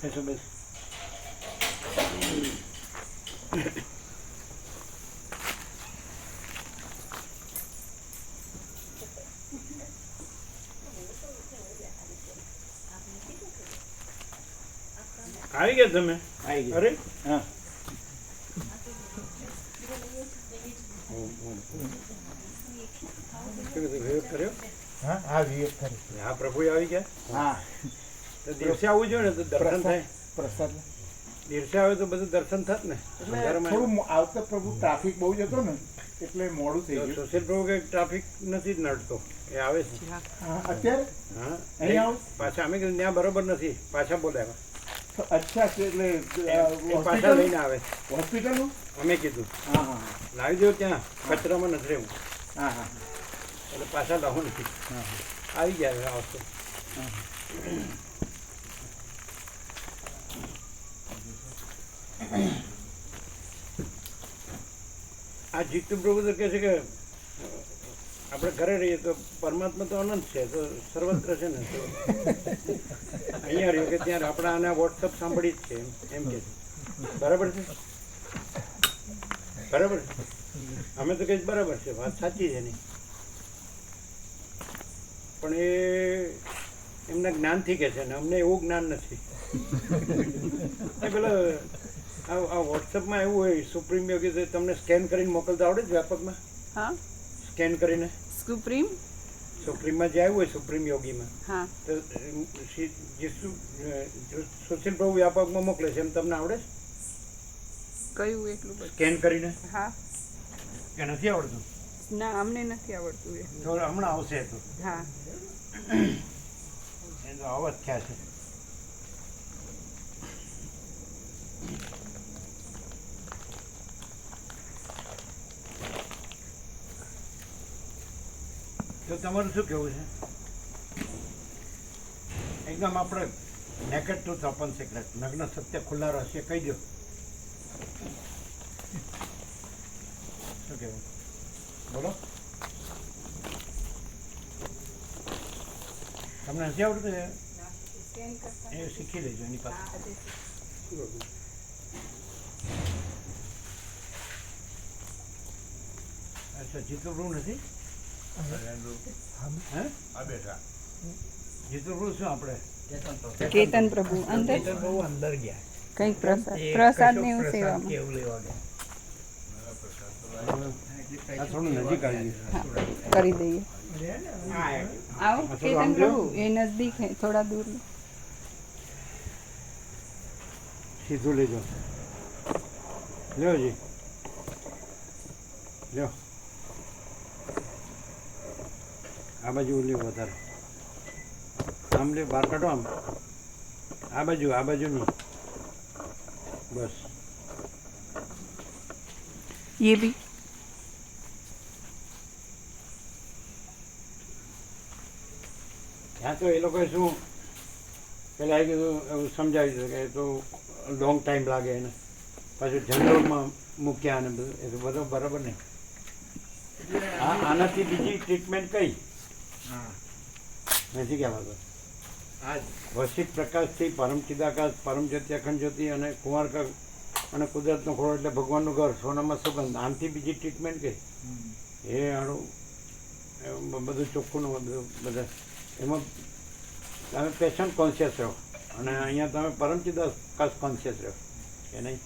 eso bes. આવી ગયા તમે? આવી ગયા. અરે હા. વિવેક કર્યો? હા હા વિવેક ખરી. હા પ્રભુ આવી ગયા. હા તો દિવસે આવવું જોઈએ ને તો દર્શન થાય. પ્રસાદ દિવસે આવે તો બધું દર્શન થાત ને. એટલે થોડું આવતા પ્રભુ ટ્રાફિક બહુ જ હતો ને એટલે મોડું થઈ ગયું. સોશિયલ પ્રભુ કે ટ્રાફિક નથી જ નડતો, એ આવે છે. હા અત્યારે હા અહીં આવો. પાછા અમે કીધું ત્યાં બરોબર નથી, પાછા બોલાવ્યા. અચ્છા એટલે એ પાછા લઈને આવે. હોસ્પિટલનું. અમે કીધું હા હા લાવી દો ત્યાં, કચરામાં નથી રહેવું. હા હા એટલે પાછા લાવો નથી. હા આવી ગયા આ વસ્તુ. આ જીતુ પ્રભુ તો કહે છે કે આપણે ઘરે રહીએ તો પરમાત્મા તો અનંત છે, તો સર્વત્ર છે ને, તો અહીંયા રહ્યો કે ત્યાં આપણા આના વોટ્સઅપ સાંભળી જ છે એમ કે છે. બરાબર છે? બરાબર છે? અમે તો કહીએ બરાબર છે, વાત સાચી છે નહીં, પણ એ એમના જ્ઞાનથી કહે છે ને અમને એવું જ્ઞાન નથી. એ પેલા આ વોટ્સઅપમાં એવું હોય, સુપ્રીમ યોગી તો તમને સ્કેન કરીને મોકલતા આવડે જ વ્યાપકમાં? હા સ્કેન કરીને સુપ્રીમ સુપ્રીમમાં જે આવ્યું હોય સુપ્રીમ યોગીમાં, હા તો સોશિયલ પ્રભુ વ્યાપકમાં મોકલે છે, એમ તમને આવડે છે કયું એટલું બધું? સ્કેન કરીને? હા કે નથી આવડતું? ના અમને નથી આવડતું એ. તો હમણાં આવશે. તો હા એ તો આવા જ થયા છે. તો તમારું શું કહેવું છે? એકદમ આપણે નેકેડ ટ્રુથ ઓપન સિક્રેટ, નગ્ન સત્ય ખુલ્લા રહસ્ય કહી દો. શું કહેવું? બોલો. તમને નથી આવડતું? એ શીખી લેજો એની પાસે. અચ્છા જીતુ પ્રભુ નથી? હે જીતુ પ્રભુ શું આપણે કેતન પ્રભુ અંદર કેતન બહુ અંદર ગયા. કઈક પ્રસાદ ને એવું સેવામાં. એવું લેવા ગયા. આ થોડું નજીક આવી હા કરી દઈએ. આવો કેતન પ્રભુ, એ નજદીક है थोड़ा दूर में. સીધું લેજો. લ્યો જી, લ્યો. આ બાજુ લ્યો વધારે. આમ લ્યો, બહાર કાઢો આમ. આ બાજુ નહીં. બસ. ये भी ત્યાં તો એ લોકોએ શું પેલા કીધું એવું સમજાવી દીધું કે એ તો લોંગ ટાઈમ લાગે એને, પાછું જનરલમાં મૂક્યા અને બધું, એ તો બધું બરાબર નહીં. આનાથી બીજી ટ્રીટમેન્ટ કઈ નથી કહેવાતો. વૈશ્વિક પ્રકાશથી પરમ ચિદાકાશ, પરમ જ્યોતિ, અખંડ જ્યોતિ અને કુમારકા અને કુદરતનો ખોળો એટલે ભગવાનનું ઘર, સોનામાં સુગંધ, આનાથી બીજી ટ્રીટમેન્ટ કઈ? એ આનું બધું ચોખ્ખું બધું બધા એમાં તમે પેશન્ટ કોન્શિયસ રહો અને અહીંયા તમે પરમ ચિદાકાશ કોન્શિયસ રહો કે નહીં?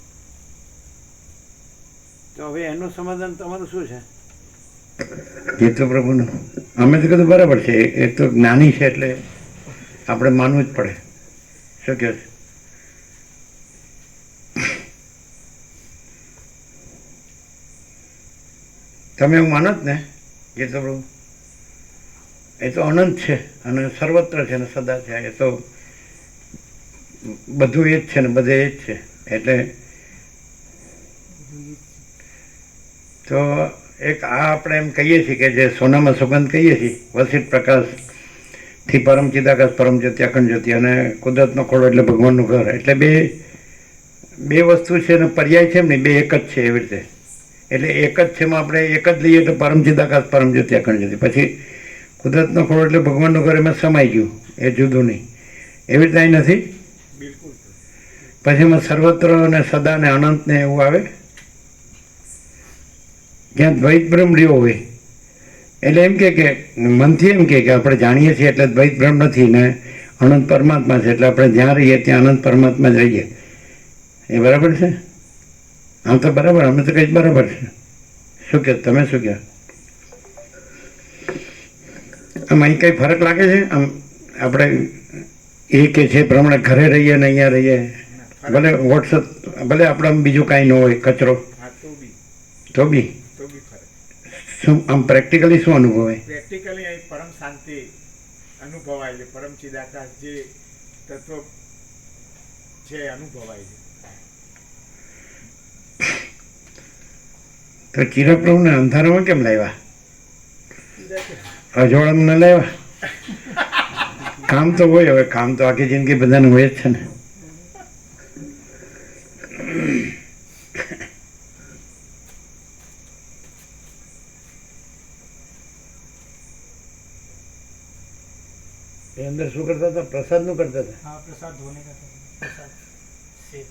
તો હવે એનું સમાધાન તમારું શું છે? એ તો પ્રભુનું અમે તો કીધું બરાબર છે, એ તો જ્ઞાની છે એટલે આપણે માનવું જ પડે. શું કહે છે? તમે એવું માનો જ ને? એ તો પ્રભુ એ તો અનંત છે અને સર્વત્ર છે ને સદા છે. એ તો બધું એ જ છે ને બધે એ જ છે. એટલે તો એક આ આપણે એમ કહીએ છીએ કે જે સોનામાં સુગંધ કહીએ છીએ, વસિત પ્રકાશથી પરમ ચિદાકાશ, પરમ જ્યોતિ, અખંડ જ્યોતિ અને કુદરતનો ખોળો એટલે ભગવાનનું ઘર, એટલે બે વસ્તુ છે ને પર્યાય છે એમ નહીં, બે એક જ છે એવી રીતે. એટલે એક જ છે એમાં આપણે એક જ લઈએ તો પરમ ચિદાકાશ, પરમ જ્યોતિ, અખંડ જ્યોતિ. પછી કુદરતનો ખોળો એટલે ભગવાનનું ઘર, એમાં સમાઈ ગયું, એ જુદું નહીં. એવી રીતે અહીં નથી. બિલકુલ. પછી એમાં સર્વત્ર ને સદા ને અનંત ને એવું આવે. જ્યાં દ્વૈત બ્રહ્મ રહ્યો હોય એટલે એમ કે મનથી એમ કે આપણે જાણીએ છીએ એટલે દ્વૈત બ્રહ્મ નથી ને અનંત પરમાત્મા છે, એટલે આપણે જ્યાં રહીએ ત્યાં અનંત પરમાત્મા જ રહીએ. એ બરાબર છે? આમ તો બરાબર, અમે તો કંઈ બરાબર છે. શું કહે, તમે શું કહો? આમ અહીં કંઈ ફરક લાગે છે? આમ આપણે એ કે છે પ્રમાણે ઘરે રહીએ ને અહીંયા રહીએ, ભલે વોટ્સઅપ, ભલે આપણે આમ બીજું કાંઈ ન હોય, કચરો, તો બી શું આમ પ્રેક્ટિકલી શું અનુભવાય? પ્રેક્ટિકલી અહીં પરમ શાંતિ અનુભવાય છે, પરમ ચિદાકાશ જે તત્વ છે અનુભવાય છે. તો ચિરપ્રભુને અંધારામાં કેમ લાવ્યા? અજોડમાં ન લાવ્યા? કામ તો હોય, હવે કામ તો આખી જિંદગી બધાને હોય જ છે ને. એ અંદર શું કરતા હતા? પ્રસાદનું કરતા હતા. हाँ प्रसाद धोने का था प्रसाद सेब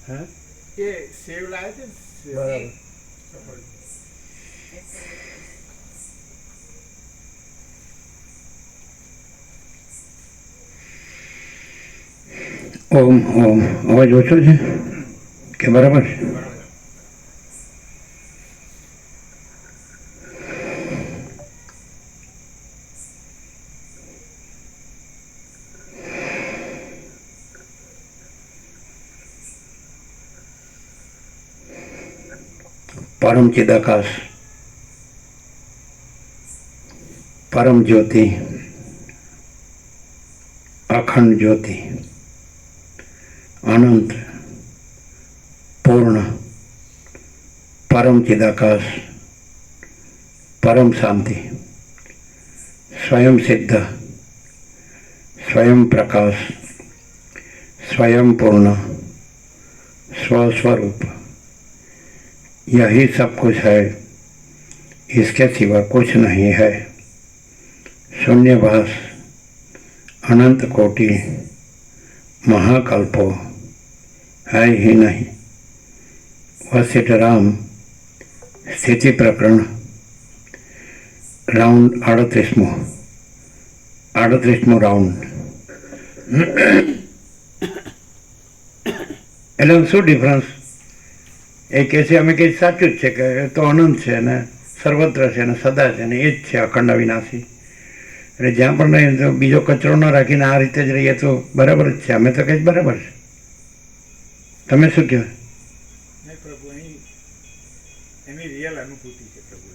હા, એ સેવ લાવે છે ને, સેવ. બરાબર. સફળ. ઓમ ઓમ અવાજ ઓછો છે કે બરાબર છે? परम चिदाकाश, परम ज्योति, अखंड ज्योति, अनंत पूर्ण परम चिदाकाश, परम शांति, स्वयं सिद्ध, स्वयं प्रकाश, स्वयं पूर्ण, स्वस्वरूप, यही सब कुछ है, इसके सिवा कुछ नहीं है। शून्यवास, अनंत कोटि, महाकल्पो है ही नहीं। वशिष्ठ राम स्थिति प्रकरण राउंड 38मो राउंड। એટલે શું ડિફરન્સ? એ કહે છે અમે કંઈ સાચું જ છે કે તો અનંત છે ને સર્વત્ર છે ને સદા છે ને એ જ છે અખંડ અવિનાશી. એટલે જ્યાં પણ રહીએ તો બીજો કચરો ન રાખીને આ રીતે જ રહીએ તો બરાબર જ છે. અમે તો કંઈ બરાબર છે. તમે શું કહો? નહીં પ્રભુ, અહીં એની રિયલ અનુભૂતિ છે પ્રભુ.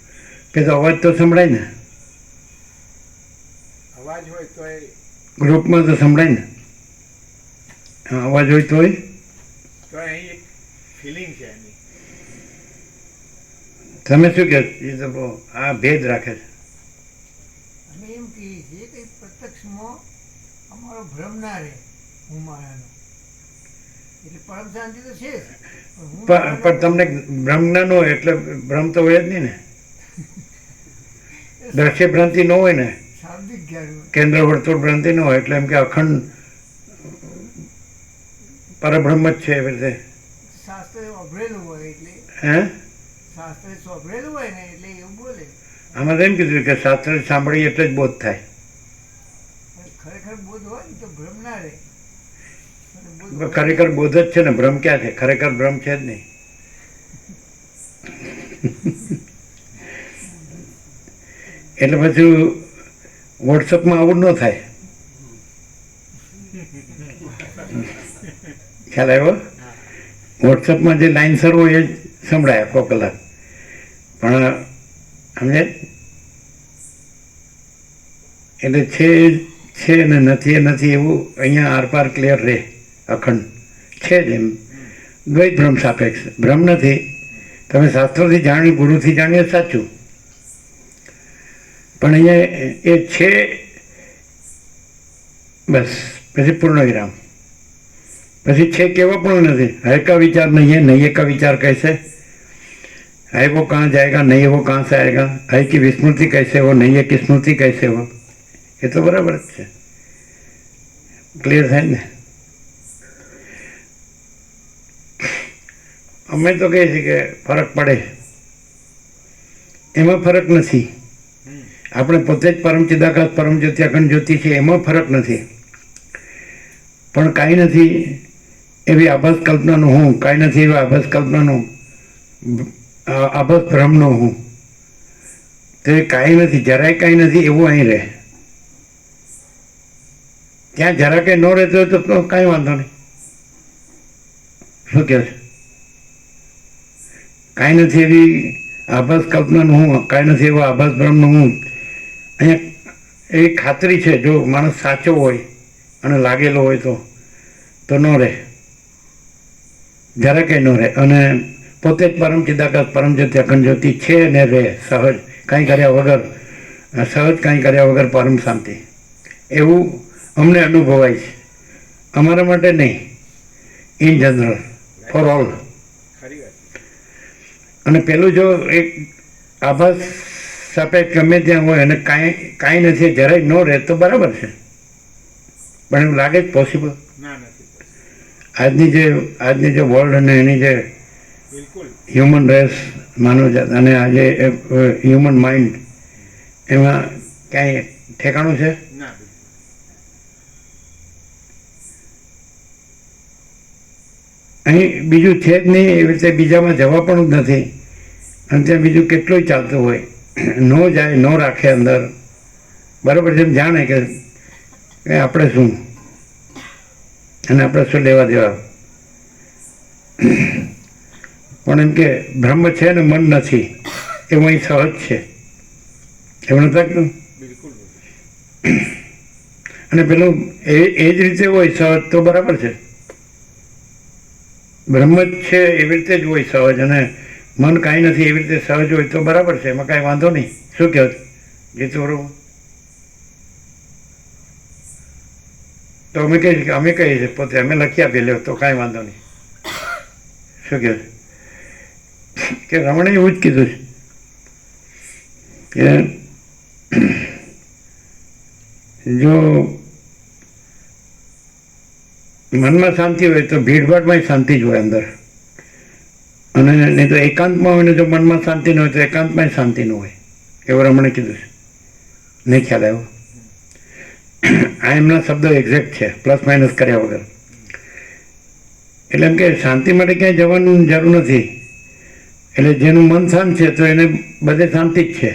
કે તો અવાજ તો સંભળાય ને, અવાજ હોય તો એ ગ્રુપમાં તો સંભળાય ને. હા, અવાજ હોય તોય તો અહીં એક ફિલિંગ છે એની. તમે શું કહો? એ તો બહુ આ ભેદ રાખે છે. અમે એમ કહીએ છીએ કે પ્રત્યક્ષમાં અમારો ભ્રમ ના રહે હું મારાનો, એટલે પરમ શાંતિ તો છે જ, પણ હું પણ તમને ભ્રમ ના હોય એટલે ભ્રમ તો હોય જ નહીં ને. દ્રશ્ય ભ્રાંતિ ન હોય ને, શાબ્દિક જ્ઞાન હોય. કેન્દ્ર વર્તુળ ભ્રાંતિ ન હોય એટલે એમ કે અખંડ પરબ્રહ્મ જ છે. એવી રીતે શાસ્ત્રે અભરેલું હોય એટલે હે શાસ્ત્રે સોંભળેલું હોય ને એટલે એવું બોલે. આમાં તો એમ કીધું કે શાસ્ત્ર સાંભળીએ એટલે જ બોધ થાય. પણ ખરેખર બોધ હોય ને તો ભ્રમ ના રહે. અને બોધ હોય ખરેખર બોધ જ છે ને, ભ્રમ ક્યાં છે? ખરેખર ભ્રમ છે જ નહીં. એટલે પછી વોટ્સઅપમાં આવું ન થાય. ખ્યાલ આવ્યો? વોટ્સઅપમાં જે લાઇનસર હોય એ જ સંભળાય આખો કલાક, પણ સમજે એટલે છે ને નથી એ નથી એવું અહીંયા આરપાર ક્લિયર રહે. અખંડ છે જ એમ. દ્વૈત ભ્રમ સાપેક્ષ ભ્રમ નથી. તમે શાસ્ત્રોથી જાણ્યું, ગુરુથી જાણ્યું સાચું, પણ અહીંયા એ છે બસ. પછી પૂર્ણ વિરામ. પછી છે કેવો પણ નથી. है का विचार नहीं है, नहीं है का विचार कैसे है, वो कहाँ जाएगा, नहीं है वो कहाँ से आएगा, है की विस्मृति कैसे हो, नहीं है की स्मृति कैसे हो. એ તો બરાબર જ છે. ક્લિયર થાય ને? અમે તો કહીએ છીએ કે ફરક પડે, એમાં ફરક નથી. આપણે પોતે જ પરમ ચિદાકાશ પરમ જ્યોતિ અખંડ જ્યોતિ છે, એમાં ફરક નથી. પણ કાંઈ નથી એવી આભાસ કલ્પનાનો હું, કાંઈ નથી એવા આભાસ કલ્પનાનો આભાસ ભ્રમનો હું. તો એ કાંઈ નથી, જરાય કાંઈ નથી એવું અહીં રહે. ત્યાં જરા કંઈ ન રહેતો હોય તો કાંઈ વાંધો નહીં. શું કહે છે? કાંઈ નથી એવી આભાસ કલ્પનાનું હું, કાંઈ નથી એવો આભાસ ભ્રમનું હું. અહીંયા એવી ખાતરી છે, જો માણસ સાચો હોય અને લાગેલો હોય તો ન રહે, જરા કંઈ ન રહે. અને પોતે જ પરમ ચિદાકાશ પરમ જ્યોતિ અખંડ જ્યોતિ છે ને રહે સહજ, કાંઈ કર્યા વગર, સહજ કાંઈ કર્યા વગર પરમ શાંતિ. એવું અમને અનુભવાય છે. અમારા માટે નહીં, ઇન જનરલ, ફોર ઓલ. ખરી વાત. અને પેલું જો એક આભાસ સાપેક્ષ ગમે ત્યાં હોય અને કાંઈ નથી જરાય ન રહે તો બરાબર છે. પણ એવું લાગે જ પોસિબલ? ના, નથી આજની જે વર્લ્ડ અને એની જે બિલકુલ. હ્યુમન રેસ, માનવજાત અને આજે હ્યુમન માઇન્ડ, એમાં ક્યાંય ઠેકાણું છે? ના, અહીં બીજું છે જ નહીં, એવી રીતે બીજામાં જવા પણ જ નથી. અને ત્યાં બીજું કેટલું ચાલતું હોય, ન જાય, ન રાખે અંદર, બરાબર છે. એમ જાણે કે આપણે શું અને આપણે શું લેવા દેવા. પણ એમ કે બ્રહ્મ છે ને મન નથી, એવું અહીં સહજ છે. એવું નથી લાગતું? બિલકુલ. અને પેલું એ જ રીતે હોય સહજ તો બરાબર છે. બ્રહ્મ જ છે એવી રીતે જ હોય સહજ, અને મન કાંઈ નથી એવી રીતે સહજ હોય તો બરાબર છે. એમાં કાંઈ વાંધો નહીં. શું કહો છો જીતુ બરોબર? તો અમે કહીએ છીએ પોતે, અમે લખી આપી લ્યો તો કાંઈ વાંધો નહીં. શું કહે કે રમણે એવું જ કીધું છે કે જો મનમાં શાંતિ હોય તો ભીડભાડમાં શાંતિ જ હોય અંદર. અને નહીં તો એકાંતમાં હોય ને, જો મનમાં શાંતિ ન હોય તો એકાંતમાં શાંતિ ન હોય. એવું રમણે કીધું છે. નહીં ખ્યાલ આવ્યો? આ એમના શબ્દો એક્ઝેક્ટ છે, પ્લસ માઇનસ કર્યા વગર. એટલે એમ કે શાંતિ માટે ક્યાંય જવાનું જરૂર નથી. એટલે જેનું મન શાંત છે તો એને બધે શાંતિ જ છે,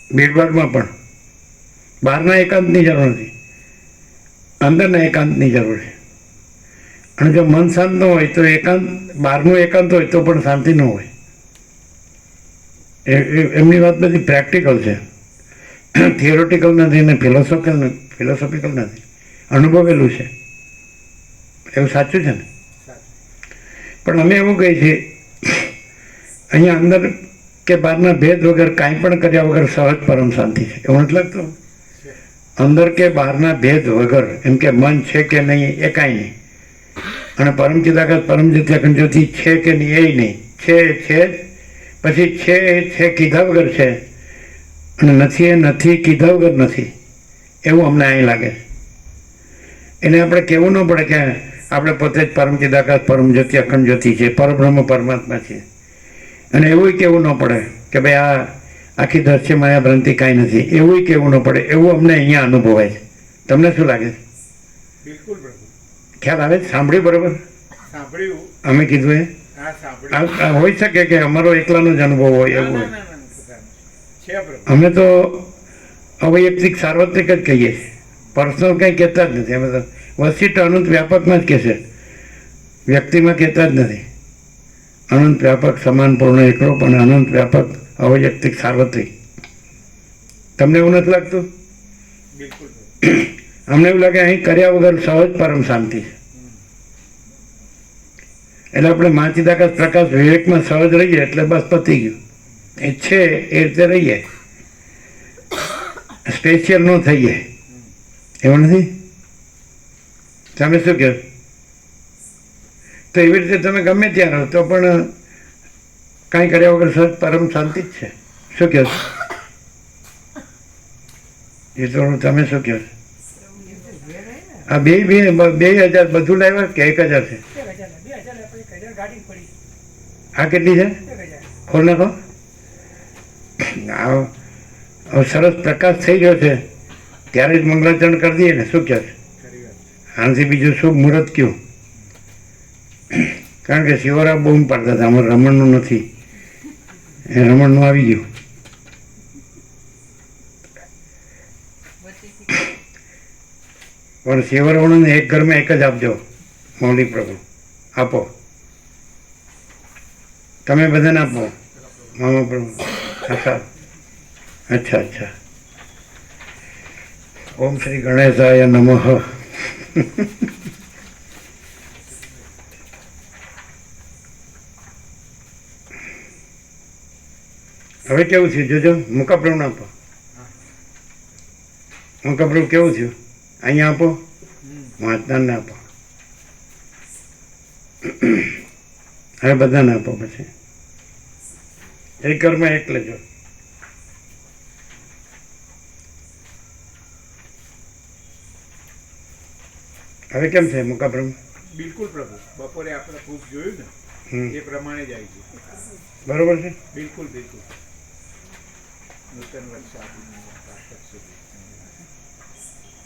ભીડભાડમાં પણ. બહારના એકાંતની જરૂર નથી, અંદરના એકાંતની જરૂર છે. અને જો મન શાંત ન હોય તો એકાંત, બહારનું એકાંત હોય તો પણ શાંતિ ન હોય. એમની વાત બધી પ્રેક્ટિકલ છે, થિયોરિટિકલ નથી ને ફિલોસોફિકલ નથી, અનુભવેલું છે. એવું સાચું છે ને? પણ અમે એવું કહીએ છીએ અહીંયા અંદર કે બહારના ભેદ વગર કાંઈ પણ કર્યા વગર સહજ પરમ શાંતિ છે. એવું નથી લાગતું? અંદર કે બહારના ભેદ વગર, એમ કે મન છે કે નહીં એ કાંઈ નહીં, અને પરમ ચિદાકાશ પરમ જ્યોતિ અખંડ જ્યોતિ છે કે નહીં એ નહીં. છે પછી છે કીધા વગર છે, અને નથી એ નથી કીધા વગર નથી. એવું અમને અહીં લાગે છે. એને આપણે કહેવું ન પડે કે આપણે પોતે જ પરમ ચિદાકાશ પરમ જ્યોતિ અખંડ જ્યોતિ છે, પરબ્રહ્મ પરમાત્મા છે. અને એવું કહેવું ન પડે કે ભાઈ આ આખી દ્રશ્ય માયા ભ્રાંતિ કાંઈ નથી, એવું કહેવું ન પડે. એવું અમને અહીંયા અનુભવાય છે. તમને શું લાગે છે? બિલકુલ પ્રભુ. ખ્યાલ આવે છે? સાંભળ્યું બરાબર? સાંભળ્યું. અમે કીધું એ હા, સાંભળ્યું. આ હોઈ શકે કે અમારો એકલાનો જ અનુભવ હોય એવું હોય. છે પ્રભુ. અમે તો અવૈયક્તિક સાર્વત્રિક જ કહીએ છીએ, પર્સનલ કંઈ કહેતા જ નથી. અમે તો વસિષ્ઠ અનંત વ્યાપકમાં જ કહેશે, વ્યક્તિમાં કહેતા જ નથી. અનંત વ્યાપક સમાન પૂર્ણ એકલો, પણ અનંત વ્યાપક અવૈયક્તિક સાર્વત્રિક. તમને એવું નથી લાગતું? બિલકુલ. અમને એવું લાગે અહીં કર્યા વગર સહજ પરમ શાંતિ છે. એટલે આપણે માચિદાકાશ પ્રકાશ વિવેકમાં સહજ રહીએ એટલે બસ પતી ગયું. એ છે એ રીતે રહીએ, સ્પેશિયલ ન થઈએ. એવું નથી? તમે શું કહો? તો એવી રીતે તમે ગમે ત્યાં રહો તો પણ કાંઈ કર્યા વગર સહજ પરમ શાંતિ જ છે. શું કહો? એ તો તમે શું કહો? આ 2000 બધું લાવ્યા કે 1000 છે? આ કેટલી છે? ખોલ નાખો. હવે સરસ પ્રકાશ થઈ ગયો છે ત્યારે જ મંગળાચરણ કરી દઈએ ને, શું કહે છે? આનાથી બીજું શુભ મુહૂર્ત કયું? કારણ કે શિવરા બહુ પાડતા હતા, અમારે રમણનું નથી, એ રમણનું આવી ગયું. પણ શિવરાવણને એક ઘરમાં એક જ આપજો મૌલિક પ્રભુ, આપો. તમે બધાને આપો મામા પ્રભુ. અચ્છા અચ્છા અચ્છા. ઓમ શ્રી ગણેશાય નમઃ. હવે કેવું થયું જોજો, મુકાપ્રભુને આપો. મુકાપ્રભુ કેવું થયું? અહીંયા આપો, વાંચનારને આપો. હવે બધાને આપો. પછી એક ઘરમાં એક લેજો. હવે કેમ છે મુકાપ્રભુ? બિલકુલ પ્રભુ, બપોરે આપણે ખૂબ જોયું ને એ પ્રમાણે જ આવી ગયું. બરોબર છે. બિલકુલ બિલકુલ. નૂતન વર્ષ આદિની કારતક સુધી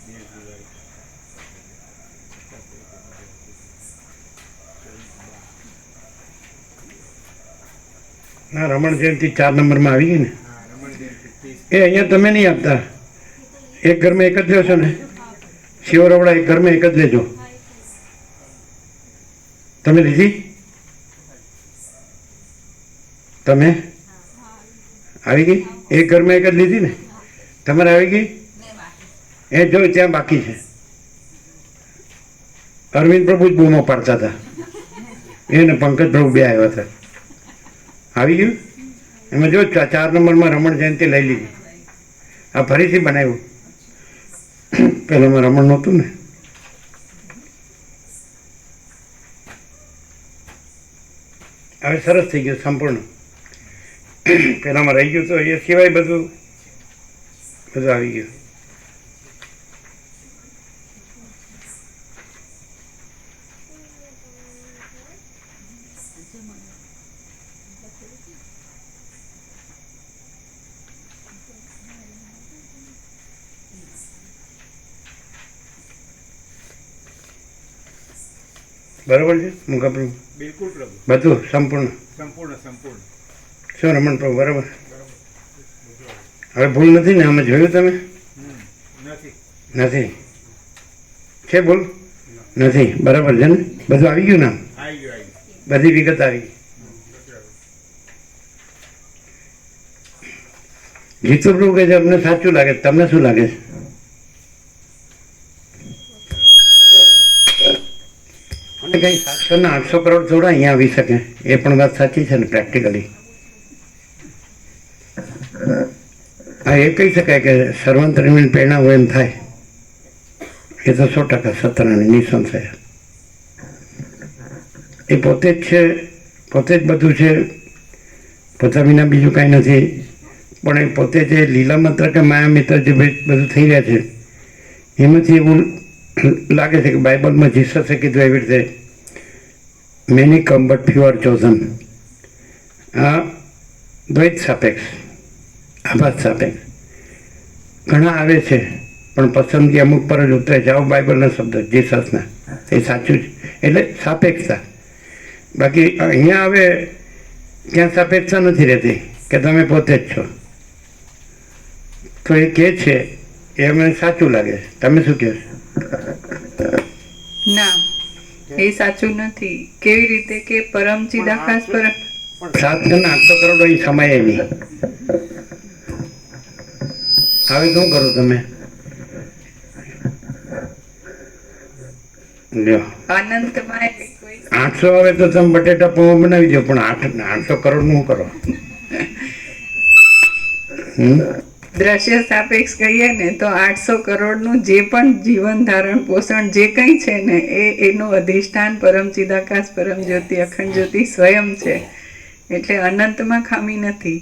દેવ દિવાળી ના, રમણ જયંતિ 4 નંબરમાં આવી ગઈ ને. હા, રમણ જયંતિ 30. એ અહીંયા તમે નહીં આપતા, એક ઘરમાં એક જ લેશો ને. શિવરવડા એક ઘરમાં એક જ લેજો. તમે લીધી? તમે આવી ગઈ? એક ઘરમાં એક જ લીધી ને તમારે? આવી ગઈ? એ જો ત્યાં બાકી છે. અરવિંદ પ્રભુ જ બૂમો પાડતા હતા, એને પંકજ પ્રભુ બે આવ્યા હતા. આવી ગયું? એમાં જો 4 નંબરમાં રમણ જયંતિ લઈ લીધી. આ ફરીથી બનાવ્યું, પહેલાંમાં રમણ નહોતું ને. હવે સરસ થઈ ગયું સંપૂર્ણ. પહેલાંમાં રહી ગયું તો એ સિવાય બધું આવી ગયું. બરોબર છે મુકાપ્રભુ? બિલકુલ પ્રભુ, બધું સંપૂર્ણ. સંપૂર્ણ સંપૂર્ણ. શું રમણ પ્રભુ? બરાબર. હવે ભૂલ નથી ને? આમાં જોયું તમે? નથી. નથી છે ભૂલ? નથી. બરાબર છે ને? બધું આવી ગયું ને? આવી ગયું, આવી ગયું. બધી વિગત આવી ગઈ. જીતુ પ્રભુ કહે છે અમને સાચું લાગે, તમને શું લાગે છે? અને કંઈ 700 ને 800 કરોડ થોડા અહીંયા આવી શકે, એ પણ વાત સાચી છે ને પ્રેક્ટિકલી. હા, એ કહી શકાય કે સર્વાંતરીની પ્રેરણા હોય એમ થાય, એ તો 100% સત્યનારાયણ નિસંશય. એ પોતે જ છે, પોતે જ બધું છે, પોતા વિના બીજું કાંઈ નથી. પણ એ પોતે જે લીલા મંત્ર કે માયા મિત્ર જે બધું થઈ રહ્યા છે એમાંથી એવું લાગે છે કે બાઇબલમાં જીસસે કીધું એવી રીતે many come but few are chosen. આ દ્વૈત સાપેક્ષ, આભાસ સાપેક્ષ. ઘણા આવે છે પણ પસંદગી અમુક પર જ ઉતરે છે. આવો બાઇબલના શબ્દ જીસસના, એ સાચું છે. એટલે સાપેક્ષતા. બાકી અહીંયા આવે ત્યાં સાપેક્ષતા નથી રહેતી કે તમે પોતે જ છો. તો એ કહે છે એ અમને સાચું લાગે છે. તમે શું કહો છો? ના, એ સાચું નથી. કેવી રીતે કે પરમ ચિદાકાશ પરમ 7 ને 800 કરોડ અહીં સમાય નહીં. હવે શું કરો તમે? લ્યો, અનંતમાં એવી કોઈ 800 આવે તો તમે બટેટા પૌવા બનાવી દો, પણ 800 કરોડ નું કરો. દ્રશ્ય સાપેક્ષ કહીએ ને તો 800 કરોડનું જે પણ જીવન ધારણ પોષણ જે કંઈ છે ને એનું અધિષ્ઠાન પરમ ચિદાકાશ પરમ જ્યોતિ અખંડ જ્યોતિ સ્વયં છે. એટલે અનંતમાં ખામી નથી.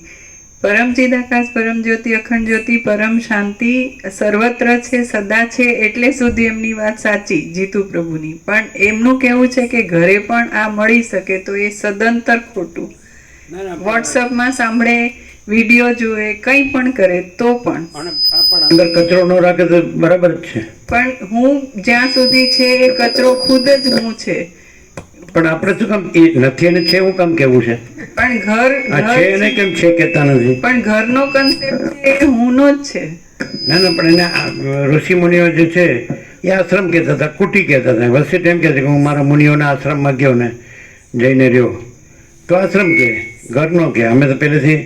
પરમ ચિદાકાશ પરમ જ્યોતિ અખંડ જ્યોતિ પરમ શાંતિ સર્વત્ર છે સદા છે એટલે સુધી એમની વાત સાચી જીતુ પ્રભુની, પણ એમનું કહેવું છે કે ઘરે પણ આ મળી શકે તો એ સદંતર ખોટું. ના ના વોટ્સઅપમાં સાંભળે, વિડીયો જુએ, કંઈ પણ કરે તો પણ. પણ અંદર કચરો ન રાખે તો બરાબર જ છે. પણ હું જ્યાં સુધી છે એ કચરો ખુદ જ હું છે. પણ આપણે શું કામ એ નથી અને છે હું કામ કેવું છે? પણ ઘર આ છે એને કેમ છે કહેતા નથી? પણ ઘરનો કન્સેપ્ટ છે એ હુંનો જ છે. ના ના, પણ એને ઋષિ મુનિઓ જે છે એ આશ્રમ કહેતા હતા, કુટી કહેતા હતા. વસિષ્ઠ એમ કહે છે કે હું મારા મુનિઓના આશ્રમમાં ગયો ને જઈને રહ્યો, તો આશ્રમ કે ઘર ન કે. અમે તો પહેલેથી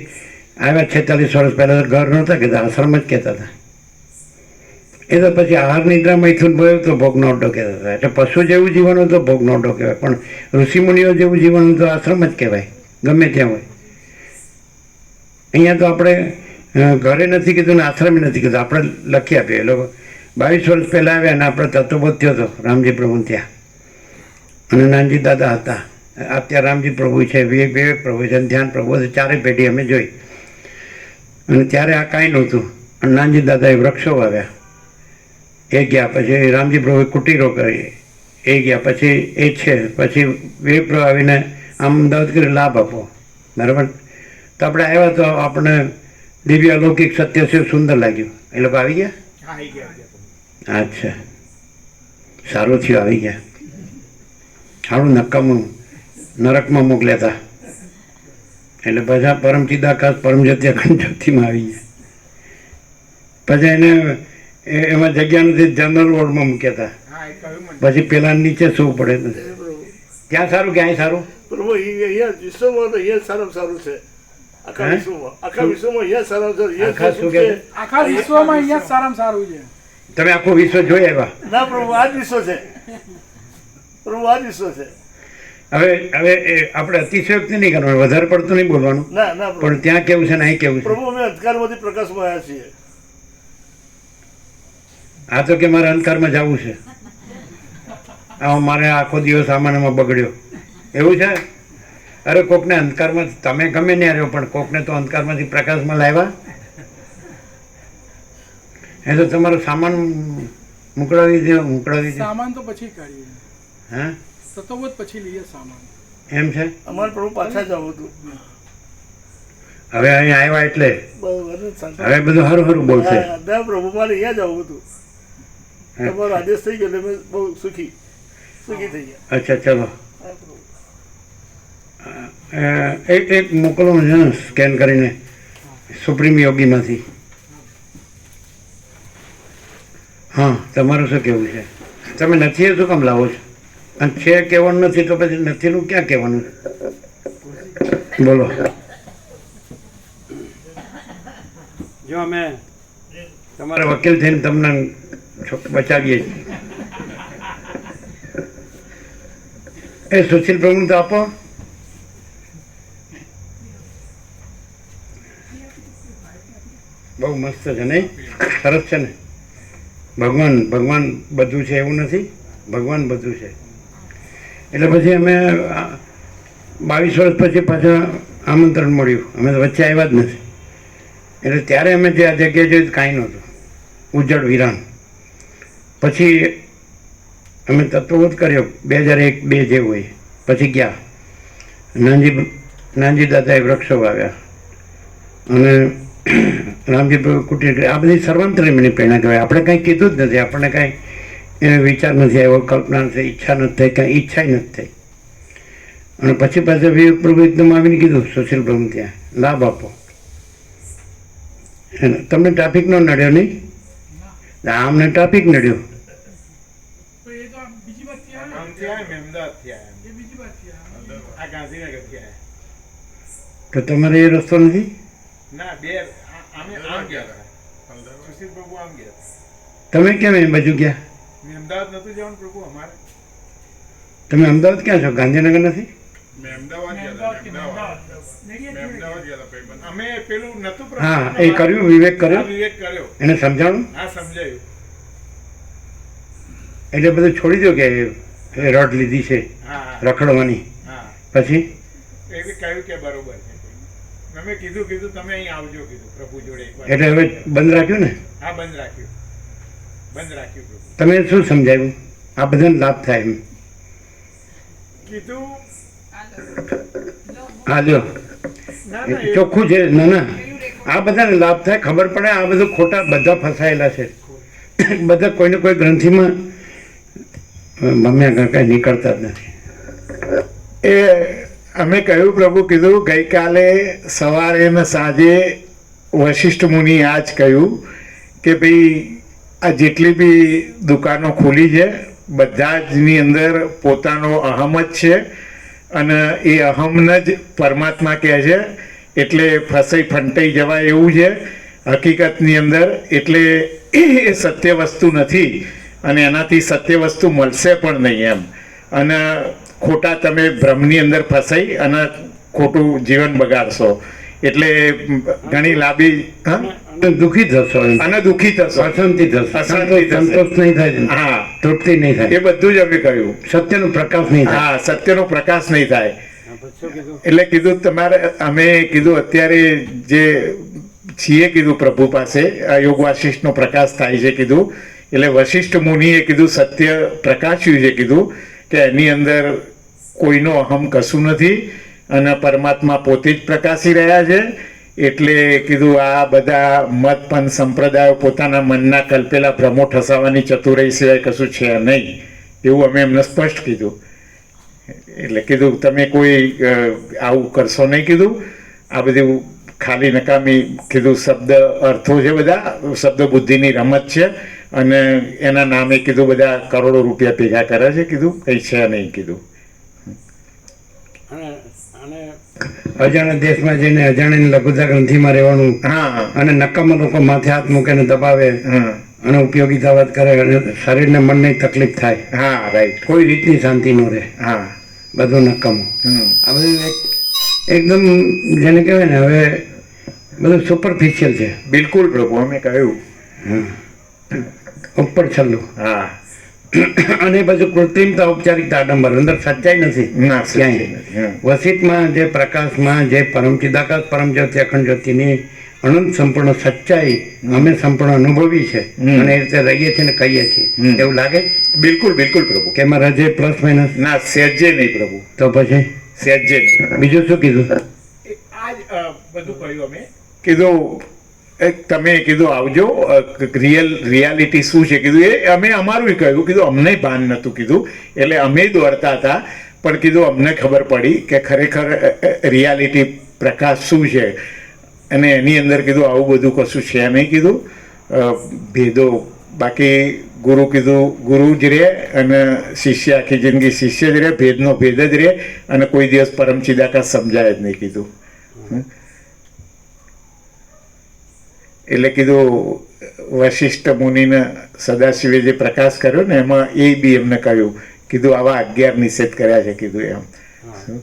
આવ્યા 46 વર્ષ પહેલાં તો ઘર નહોતા કહેતા, આશ્રમ જ કહેતા હતા. એ તો પછી આહાર નિદ્રા મૈથુન ભયો તો ભોગ નોટો કહેતા હતા. એટલે પશુ જેવું જીવન હોય તો ભોગ નોટો કહેવાય, પણ ઋષિમુનિઓ જેવું જીવન હોય તો આશ્રમ જ કહેવાય, ગમે ત્યાં હોય. અહીંયા તો આપણે ઘરે નથી કીધું ને આશ્રમે નથી કીધું, આપણે લખી આપીએ. એ લોકો 22 વર્ષ પહેલાં આવ્યા અને આપણે તત્વબોધ થયો હતો રામજી પ્રભુ ત્યાં, અને નાનજી દાદા હતા. અત્યારે રામજી પ્રભુ છે, વિવેક પ્રભુ છે, ધ્યાન પ્રભુ છે, ચારેય પેઢી અમે જોઈ. અને ત્યારે આ કાંઈ નહોતું, અને નાનજી દાદાએ વૃક્ષો વાવ્યા. એ ગયા, પછી રામજી પ્રભુએ કુટીરો કરી, એ ગયા, પછી એ છે, પછી વિવેક પ્રભુ આવીને આમ અમદાવાદ કરી લાભ આપો, બરાબર. તો આપણે આવ્યા તો આપણે દિવ્ય અલૌકિક સત્ય છે સુંદર લાગ્યું. એ લોકો આવી ગયા? આવી ગયા. અચ્છા, સારું થયું આવી ગયા. સારું નકામું નરકમાં મોકલ્યા હતા, એટલે બધા પરમ ચિદાકાશ પરમ જ્યોતિ અખંડ જ્યોતિમાં આવી ગયા. પછી એને એમાં જગ્યા નથી, જનરલ વોર્ડમાં મૂક્યા હતા. હા, એ કહ્યું મને. પછી પેલા નીચે સૂવું પડે. ક્યાં સારું ક્યાંય સારું? પ્રભુ અહીંયા વિશ્વમાં તો અહીંયા સારામાં સારું છે. આખા હે? વિશ્વમાં અહીંયા સારામાં સારું. અહીંયા આખા શું શું કહે છે? છે? આખા વિશ્વમાં અહીંયા સારામાં સારું છે. તમે આખું વિશ્વ જોઈ આવ્યા? ના પ્રભુ આ જ વિશ્વ છે. પ્રભુ આ જ વિશ્વ છે. હવે આપણે અતિશયોક્તિ નહીં કરવાનું, વધારે પડતું નહીં બોલવાનું, ના ના પ્રભુ. પણ ત્યાં કેવું છે ને અહીં કેવું છે. પ્રભુ અમે અંધકારમાંથી પ્રકાશમાં આવ્યા છીએ. આ તો કે મારે અંધકારમાં જવું છે, આમાં મારે આખો દિવસ આમાં બગડ્યો, એવું છે. અરે કોકને અંધકારમાં, તમે ગમે નહીં રહ્યો, પણ કોકને તો અંધકારમાંથી પ્રકાશમાં લાવ્યા. એ તો તમારો સામાન મોકલાવી દે. સામાન તો પછી કાઢીએ, હા, તત્વોત પછી લઈએ સામાન. એમ છે. અમારે પ્રભુ પાછા જવું હતું. હવે અહીંયા આવ્યા એટલે બહુ શાંતિ. હવે બધું સારું સારું બોલશે. હા, ના પ્રભુ મારે અહીંયા જવું હતું. તમારો આદેશ થઈ ગયો એટલે મેં બહુ સુખી થઈ ગયા. અચ્છા, ચલો. હા, પ્રભુ. એક મોકલો છે ને સ્કેન કરીને સુપ્રીમ યોગીમાંથી. હા, તમારું શું કહેવું છે? તમે નથી એ શું કામ લાવો છો? અને છે કહેવાનું નથી તો પછી નથીનું ક્યાં કહેવાનું? બોલો. જો અમે તમારા વકીલ થઈને તમને બચાવીએ છીએ. એ સુશીલ પ્રભુ તો આપો. બહુ મસ્ત છે નહીં? સરસ છે ને? ભગવાન બધું છે એવું નથી, ભગવાન બધું છે. એટલે પછી અમે 22 વર્ષ પછી પાછા આમંત્રણ મળ્યું, અમે તો વચ્ચે આવ્યા જ નથી. એટલે ત્યારે અમે જે આ જગ્યાએ જોયું કાંઈ નહોતું, ઉજ્જડ વિરાન. પછી અમે તત્વબોધ કર્યો 2001-2 જેવું હોય. પછી ગયા નાનજી દાદાએ વૃક્ષો વાવ્યા, અને રામજી કુટીર. આ બધી સર્વાંતરીની પ્રેરણા કહેવાય. આપણે કાંઈ કીધું જ નથી, આપણને કાંઈ એનો વિચાર નથી આવ્યો, કલ્પના નથી, ઈચ્છા નથી થઈ, કાંઈ ઈચ્છા નથી થઈ. અને પછી પાછું વિવેક પ્રભુ એકદમ આવીને કીધું સુશીલ પ્રભુ ત્યાં લાભ આપો. તમને ટ્રાફિક ન નડ્યો નહીં? આમને ટ્રાફિક નડ્યો. તો એ તો આ બીજી વાતથી આવે ને. આમથી આવ્યા, મેં અમદાવાદથી આવ્યા. એ બીજી વાતથી આવે. આ ગાંધીનગરથી આવ્યા. તો તમારે એ રસ્તો નથી? ના, અમે આમ ગયા હતા. સુશીલ પ્રભુ આમ ગયા હતા. તમે કેમ એ બાજુ ગયા? મેં અમદાવાદ નતું જવાનું પ્રભુ અમારે. તમે અમદાવાદ ક્યાં છો? ગાંધીનગર નથી? મેં અમદાવાદ ગયા હતા. અમે પેલું નતું પ્રભુ. હા, એ કર્યું, વિવેક હા, કર્યો, વિવેક કર્યો. એને સમજાણું. હા, સમજાયું. એટલે બધું છોડી દો કે રડ લીધી છે હા, હા, રખડવાની. હા. પછી એ કહ્યું કે બરોબર છે. અમે કીધું તમે અહીં આવજો કીધું પ્રભુ જોડે એકવાર. એટલે હવે બંધ રાખ્યું ને? હા, બંધ રાખ્યું પ્રભુ. તમે શું સમજાવ્યું? આ બધાને લાભ થાય એમ કીધું હા લ્યો ના એ ના એ- ચોખ્ખું છે. ના ના, આ બધાને લાભ થાય, ખબર પડે. આ બધું ખોટા બધા ફસાયેલા છે બધા કોઈને કોઈ ગ્રંથિમાં મમ્મી કઈ નીકળતા જ નથી. એ અમે કહ્યું પ્રભુ કીધું ગઈકાલે સવારે ને સાંજે વશિષ્ઠ મુનિ આ જ કહ્યું કે ભાઈ આ જેટલી બી દુકાનો ખુલી છે બધા જની અંદર પોતાનો અહમ જ છે અને એ અહમને જ પરમાત્મા કહે છે, એટલે ફસાઈ ફંટાઈ જવાય એવું છે હકીકતની અંદર. એટલે એ સત્ય વસ્તુ નથી અને એનાથી સત્ય વસ્તુ મળશે પણ નહીં એમ. અને ખોટા તમે ભ્રમની અંદર ફસાઈ અને ખોટું જીવન બગાડશો. એટલે ઘણી લાંબી દુઃખી થશો એમ. અને દુઃખી થશો, અશાંતિ થશે, અશાંતિ થશે. સંતોષ નહીં થાય, હા, તૃપ્તિ નહીં એ થાય, બધું જ અમે કહ્યું. સત્યનો પ્રકાશ નહીં થાય. હા, સત્યનો પ્રકાશ નહીં થાય. હા, પછી શું કીધું? એટલે કીધું તમારે અમે કીધું અત્યારે જે છીએ કીધું પ્રભુ પાસે આ યોગ વાસિષ્ઠનો પ્રકાશ થાય છે કીધું. એટલે વશિષ્ઠ મુનિએ કીધું સત્ય પ્રકાશ્યું છે કીધું કે એની અંદર કોઈનો અહમ કશું નથી અને પરમાત્મા પોતે જ પ્રકાશી રહ્યા છે. એટલે કીધું આ બધા મત પંથ સંપ્રદાયો પોતાના મનના કલ્પેલા ભ્રમો ઠસાવાની ચતુરાઈ સિવાય કશું છે નહીં, એવું અમે એમને સ્પષ્ટ કીધું. એટલે કીધું તમે કોઈ આવું કરશો નહીં કીધું. આ બધું ખાલી નકામી કીધું શબ્દ અર્થો છે, બધા શબ્દ બુદ્ધિની રમત છે અને એના નામે કીધું બધા કરોડો રૂપિયા ભેગા કરે છે કીધું, કંઈ છે નહીં કીધું. અને અને અજાણ્યા દેશમાં જઈને અજાણ્યાની લઘુતા ગ્રંથિમાં રહેવાનું હા અને નકામા લોકો માથે હાથ મૂકીને દબાવે હા અને ઉપયોગિતા વાત કરે અને શરીરને મનને તકલીફ થાય, હા, રાઈટ. કોઈ રીતની શાંતિ ન રહે, હા. બધું નકામું. હમ. આ બધું એકદમ જેને કહેવાય ને હવે બધું સુપરફિશિયલ છે. બિલકુલ પ્રભુ, અમે કહ્યું. ઉપર છલ્લું હા, અને પછી કૃત્રિમતા, ઔપચારિકતા, આડંબર, અંદર સચ્ચાઈ નથી ના સચ્ચાઈ ક્યાંય. નથી. હા. વસિતમાં જે પ્રકાશમાં જે પરમ ચિદાકાશ પરમ જ્યોતિ અખંડ જ્યોતિની અનંત સંપૂર્ણ સચ્ચાઈ અમે સંપૂર્ણ અનુભવી છે અને એ રીતે રહીએ છીએ ને કહીએ છીએ. એવું લાગે બિલકુલ બિલકુલ પ્રભુ. કે એમાં રજે પ્લસ માઇનસ? ના, સહેજે નહીં પ્રભુ, તો પછી સહેજે નહીં. બીજું શું કીધું? આ જ બધું કહ્યું અમે. કીધું તમે કીધું આવજો, રિયાલિટી શું છે કીધું એ અમે અમારું કહ્યું. કીધું અમને ભાન નહોતું કીધું, એટલે અમે દોડતા હતા પણ કીધું અમને ખબર પડી કે ખરેખર રિયાલિટી પ્રકાશ શું છે અને એની અંદર કીધું આવું બધું કશું છે નહીં કીધું ભેદો. બાકી ગુરુ કીધું ગુરુ જ રહે અને શિષ્ય આખી જિંદગી શિષ્ય જ રહે, ભેદનો ભેદ જ રહે અને કોઈ દિવસ પરમ ચિદાકાશ સમજાય જ નહીં કીધું. એટલે કીધું વશિષ્ઠ મુનિને સદાશિવે જે પ્રકાશ કર્યો ને એમાં એ બી એમને કહ્યું કીધું આવા 11 નિષેધ કર્યા છે કીધું એમ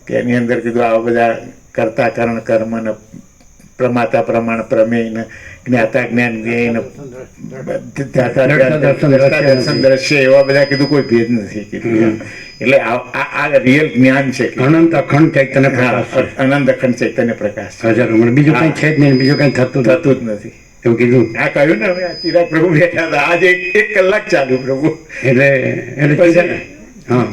કે એની અંદર કીધું આવા બધા કર્તા કરણ કર્મ ને પ્રમાતા પ્રમાણ પ્રમેય ને જ્ઞાતા જ્ઞાન જ્ઞેય ને દર્શન દ્રશ્ય એવા બધા કીધું કોઈ ભેદ નથી કીધું એમ. એટલે આ રિયલ જ્ઞાન છે કીધું. અનંત અખંડ ચૈતન્ય પ્રકાશ છે. આનંદ અખંડ ચૈતન્ય પ્રકાશ છે. હજારો મને બીજું કઈ છે જ નહીં, બીજું કઈ થતું નથી. થતું જ નથી. એવું કીધું. આ કહ્યું ને હવે આ ચિરાગ પ્રભુ બેઠા હતા આજે 1 કલાક ચાલ્યું પ્રભુ. એટલે હા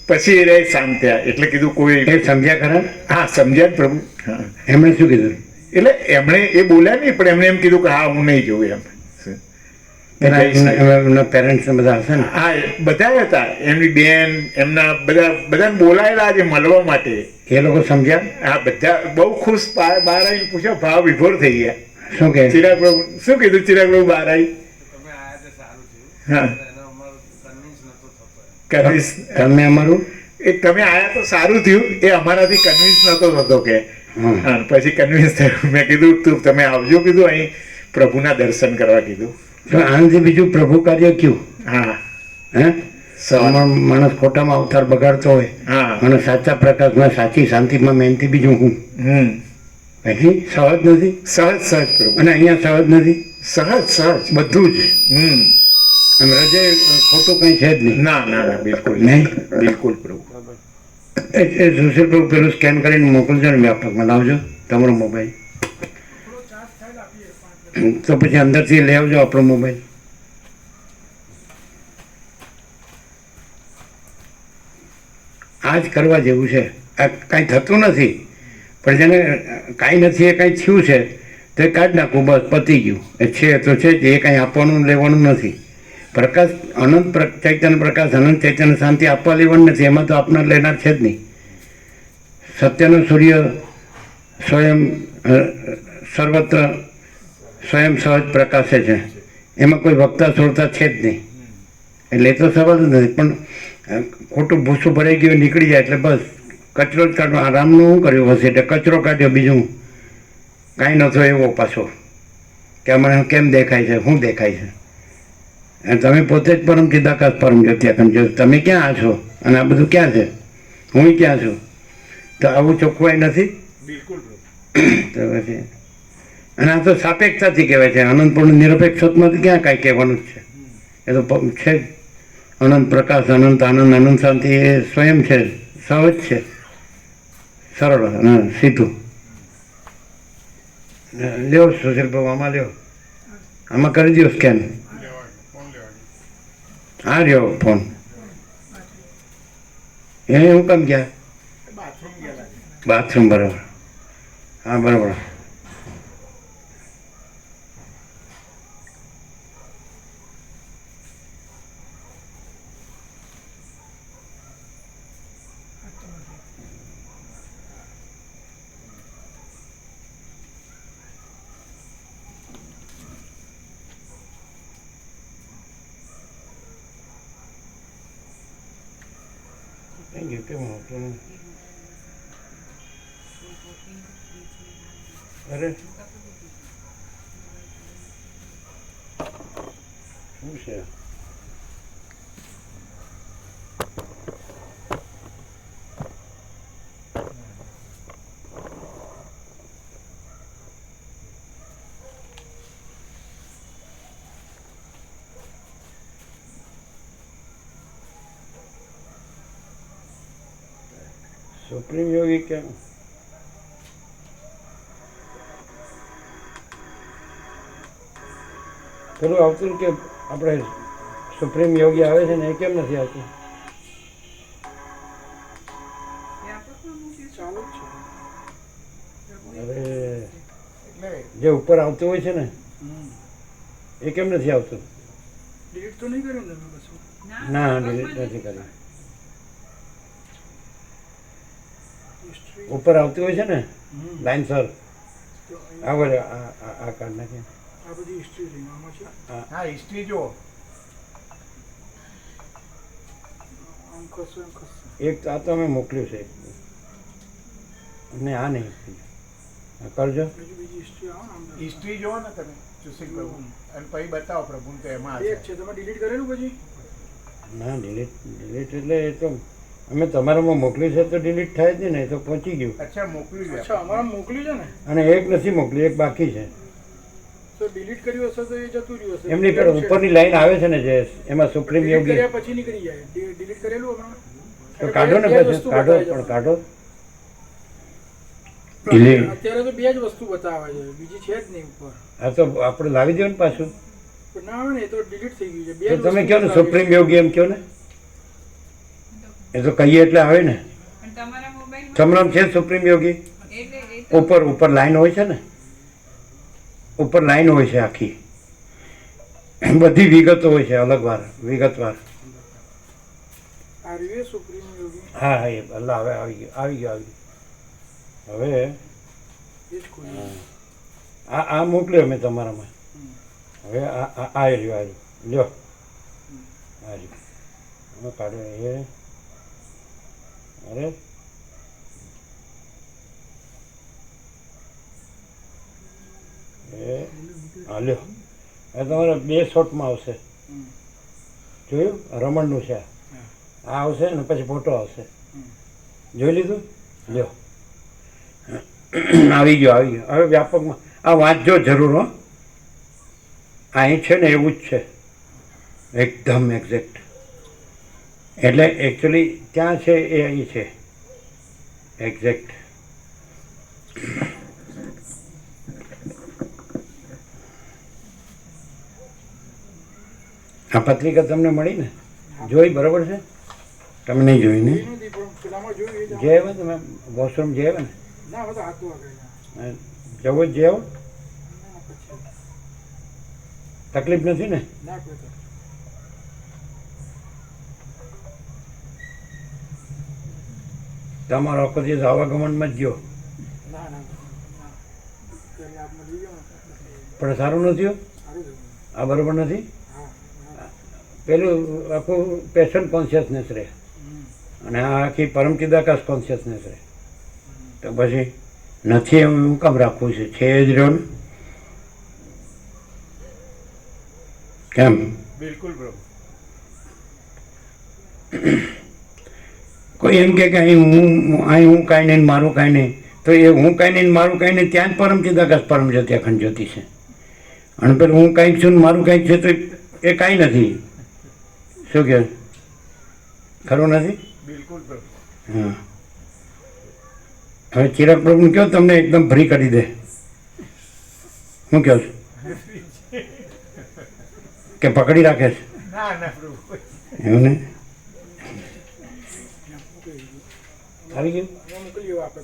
પછી એ રહે શાંત થયા. એટલે કીધું કોઈ એ સમજ્યા ખરા? હા સમજ્યા ને પ્રભુ. હા, એમણે શું કીધું? એટલે એમણે એ બોલ્યા નહીં પણ એમણે એમ કીધું કે હા હું નહીં જોઉં એમ. એમના પેરેન્ટ્સ બધા હશે ને? હા, બધા હતા. એમની બેન એમના બધાને બોલાયેલા આજે મળવા માટે. એ લોકો સમજ્યા? હા, બધા બહુ ખુશ. બહાર આવીને પૂછ્યો, ભાવ વિભોર થઈ ગયા. શું કે? ચિરાગ પ્રભુ શું કીધું? ચિરાગ પ્રભુ બહાર આવી હા કન્વિન્સ તમે અમારું તમે આયા તો સારું થયું, એ અમારાથી કન્વિન્સ નતો થતો કે હા. પછી કન્વિન્સ થયું. મેં કીધું તું તમે આવજો કીધું અહીં પ્રભુના દર્શન કરવા કીધું. તો આનાથી બીજું પ્રભુ કાર્ય કયું? હા હે માણસ ખોટામાં અવતાર બગાડતો હોય હા અને સાચા પ્રકાશમાં સાચી શાંતિમાં મહેનથી બીજું હું પછી સહજ નથી. સહજ સહજ પ્રભુ. અને અહીંયા સહજ નથી, સહજ સહજ બધું જ. આમ રજે ખોટું કંઈ છે જ નહીં. ના ના ના બિલકુલ નહીં. બિલકુલ પ્રભુ. એ સુશીલ પ્રભુ પેલું સ્કેન કરીને મોકલજો ને વ્યાપકમાં લાવજો. તમારો મોબાઈલ થોડો ચાર્જ થાય તો આપીએ 5 તો પછી અંદરથી લઈ આવજો આપણો મોબાઈલ. આ જ કરવા જેવું છે. આ કાંઈ થતું નથી, પણ જેને કાંઈ નથી એ કાંઈ થયું છે તો એ કાઢી નાખવું, બસ પતી ગયું. એ છે તો છે જ, એ કાંઈ આપવાનું લેવાનું નથી. પ્રકાશ અનંત ચૈતન્ય પ્રકાશ અનંત ચૈતન્ય શાંતિ આપવા લેવાનું નથી, એમાં તો આપનાર લેનાર છે જ નહીં. સત્યનો સૂર્ય સ્વયં સર્વત્ર સ્વયં સહજ પ્રકાશે છે, એમાં કોઈ વક્તા છોડતા છે જ નહીં. એટલે એ તો સવાલ જ નથી. પણ ખોટું ભૂસું ભરાઈ ગયું નીકળી જાય એટલે બસ કચરો જ કાઢવો. આ રામનું શું કર્યું હશે એટલે કચરો કાઢ્યો, બીજું કાંઈ નહોતો એવો પાછો કે મને કેમ દેખાય છે, શું દેખાય છે. અને તમે પોતે જ પરમ ચિદાકાશ પરમ જ્યોતિ અખંડ જ્યોતિ, તમે ક્યાં છો અને આ બધું ક્યાં છે, હું ક્યાં છું? તો આવું ચોખ્ખાઈ નથી. બિલકુલ. તો પછી અને આ તો સાપેક્ષતાથી કહેવાય છે. અનંતપૂર્ણ નિરપેક્ષતમાંથી ક્યાં કાંઈ કહેવાનું જ છે? એ તો છે જ. અનંત પ્રકાશ, અનંત આનંદ, અનંત શાંતિ એ સ્વયં છે, સહજ છે, સરળ અને સીધું. લ્યો સુશીલ બાબુ, આમાં લ્યો, આમાં કરી દો સ્કેન. હા રહ્યો ફોન. એ હું કેમ ગયા? બાથરૂમ. બરાબર. હા બરાબર. કેમ હોતું નથી? અરે શું છે? સુપ્રીમ યોગી કેમ? પેલું આવતું કે આપણે સુપ્રીમ યોગી આવે છે ને, એ કેમ નથી આવતું? ચાલુ જ છે. અરે જે ઉપર આવતું હોય છે ને, એ કેમ નથી આવતું? ડિલીટ તો નહીં કર્યું ને તમે કશું? ના, ડિલીટ નથી કર્યું. હિસ્ટ્રી ઉપર આવતું હોય છે ને લાઈન સર, આવે આ કાર્ડ નાખે. આ બધી હિસ્ટ્રી છે આમાં છે. હા હિસ્ટ્રી જુઓ. આમ કરશો એમ કરશો. એક આ તો અમે મોકલ્યું છે અને આ નહીં. આ કરજો. બીજી હિસ્ટ્રી આવો ને આમ. હિસ્ટ્રી જુઓ ને તમે સુશીલ પ્રભુ, અને પછી બતાવો પ્રભુ તો એમાં એક છે તમે ડિલીટ કરેલું પછી? ના, ડિલીટ એટલે એ તો અમે તમારામાં મોકલ્યું છે તો ડિલીટ થાય જ ને, એ તો પહોંચી ગયું. અચ્છા મોકલ્યું. અચ્છા, અમારા મોકલ્યું છે ને, અને એક નથી મોકલ્યું, એક બાકી છે. તો ડિલીટ કર્યું હશે તો એ જતું રહ્યું હશે. એમની પર ઉપરની લાઈન આવે છે ને જે એમાં સુપ્રીમ ડિલીટ યોગી, કર્યા પછી નીકળી જાય. ડિલીટ કરેલું હમણાં તો કાઢો ને પછી, કાઢો પણ કાઢો. અત્યારે તો બે જ વસ્તુ બતાવે છે, બીજી છે જ નહીં ઉપર. આ તો આપણે લાવી દો ને પાછું. પણ ના આવે ને, એ તો ડિલીટ થઈ ગયું છે. બે તો જ તમે વસ્તુ કહો ને બતાવે સુપ્રીમ છે. યોગી એમ કહો ને, એ તો કહીએ એટલે આવે ને. તમારા મોબાઈલ તમારામાં છે સુપ્રીમ યોગી? એટલે ઉપર લાઈન હોય છે ને, ઉપર લાઈન હોય છે આખી, બધી વિગતો હોય છે અલગવાર, વિગતવાર. આ રહ્યું એ સુપ્રીમ યોગી, હા હા, એ અલ્લાહ હવે આવી ગયો. હવે એ જ ખોલ્યું. આ મોકલ્યો મેં તમારામાં. હવે આ રહ્યો, લ્યો આ રહ્યો. હવે કાઢો એ. અરે એ હા લ્યો. હવે તમારે 2 શોટમાં આવશે. જોયું? રમણનું છે આ આવશે ને પછી ફોટો આવશે. જોઈ લીધું? લ્યો આવી ગયો. હવે વ્યાપકમાં આ વાંચજો જરૂર હો. અહીં છે ને એવું જ છે એકદમ એક્ઝેક્ટ. એટલે એકચ્યુઅલી ક્યાં છે એ અહીં છે એક્ઝેક્ટ. આ પત્રિકા તમને મળી ને? જોઈ બરોબર છે? તમે નહીં જોઈ ને? જોઈ નથી, પણ પેલામાં જોયું એ જ જઈ આવ્યા તમે? વોશરૂમ જઈ આવ્યા ને? ના બધા હાથું આગળ જવો જ જઈ આવો? ના પછી તકલીફ નથી ને? ના કોઈ તકલીફ. તમારો આખો દિવસ આવાગમનમાં જ ગયો ના ના ના ત્યારે આપને લઈ ગયો ને પણ સારું નથી થયું? સારું થયું. આ બરોબર નથી? હા હા. પેલું આખું પેશન્ટ કોન્શિયસનેસ રહે અને આ આખી પરમચિદાકાશ કોન્શિયસનેસ રહે. તો પછી નથી એમ હું કામ રાખવું છે જ રહ્યો ને? કેમ? બિલકુલ પ્રભુ. કોઈ એમ કે અહીં હું કાંઈ નહીં ને મારું કાંઈ નહીં, તો એ હું કાંઈ નહીં ને મારું કાંઈ નહીં ત્યાં જ પરમચિદાકાશ પરમ જ્યોતિ અખંડ જ્યોતિ છે. અને પેલું હું કાંઈક છું ને મારું કાંઈક છે તો એ કાંઈ નથી. શું કહે? ખરું નથી? બિલકુલ પ્રભુ. હા. હવે ચિરાગ પ્રભુને કહો તમને એકદમ ફ્રી કરી દે. હું કહો છું કે પકડી રાખે છે? ના ના પ્રભુ. એવું ને? આવી ગયું? હું મોકલી ગયો આપે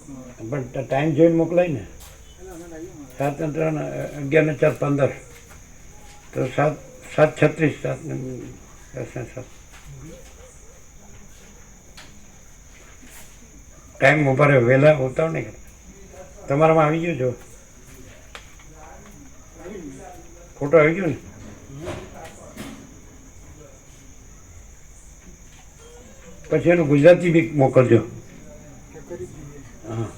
પણ ટાઈમ જોઈને મોકલાય ને? પેલા અમે લાગ્યું ને 7 ને 3 11 ને 4 15 તો 7:36 7 ને 10 ને 7 ટાઈમ ઉપર વહેલા ઉતાવ નહીં કરતા. તમારામાં આવી ગયો જો ફોટો આવી ગયો ને? પછી એનું ગુજરાતી બી મોકલજો. કે કરી દઈએ. હા.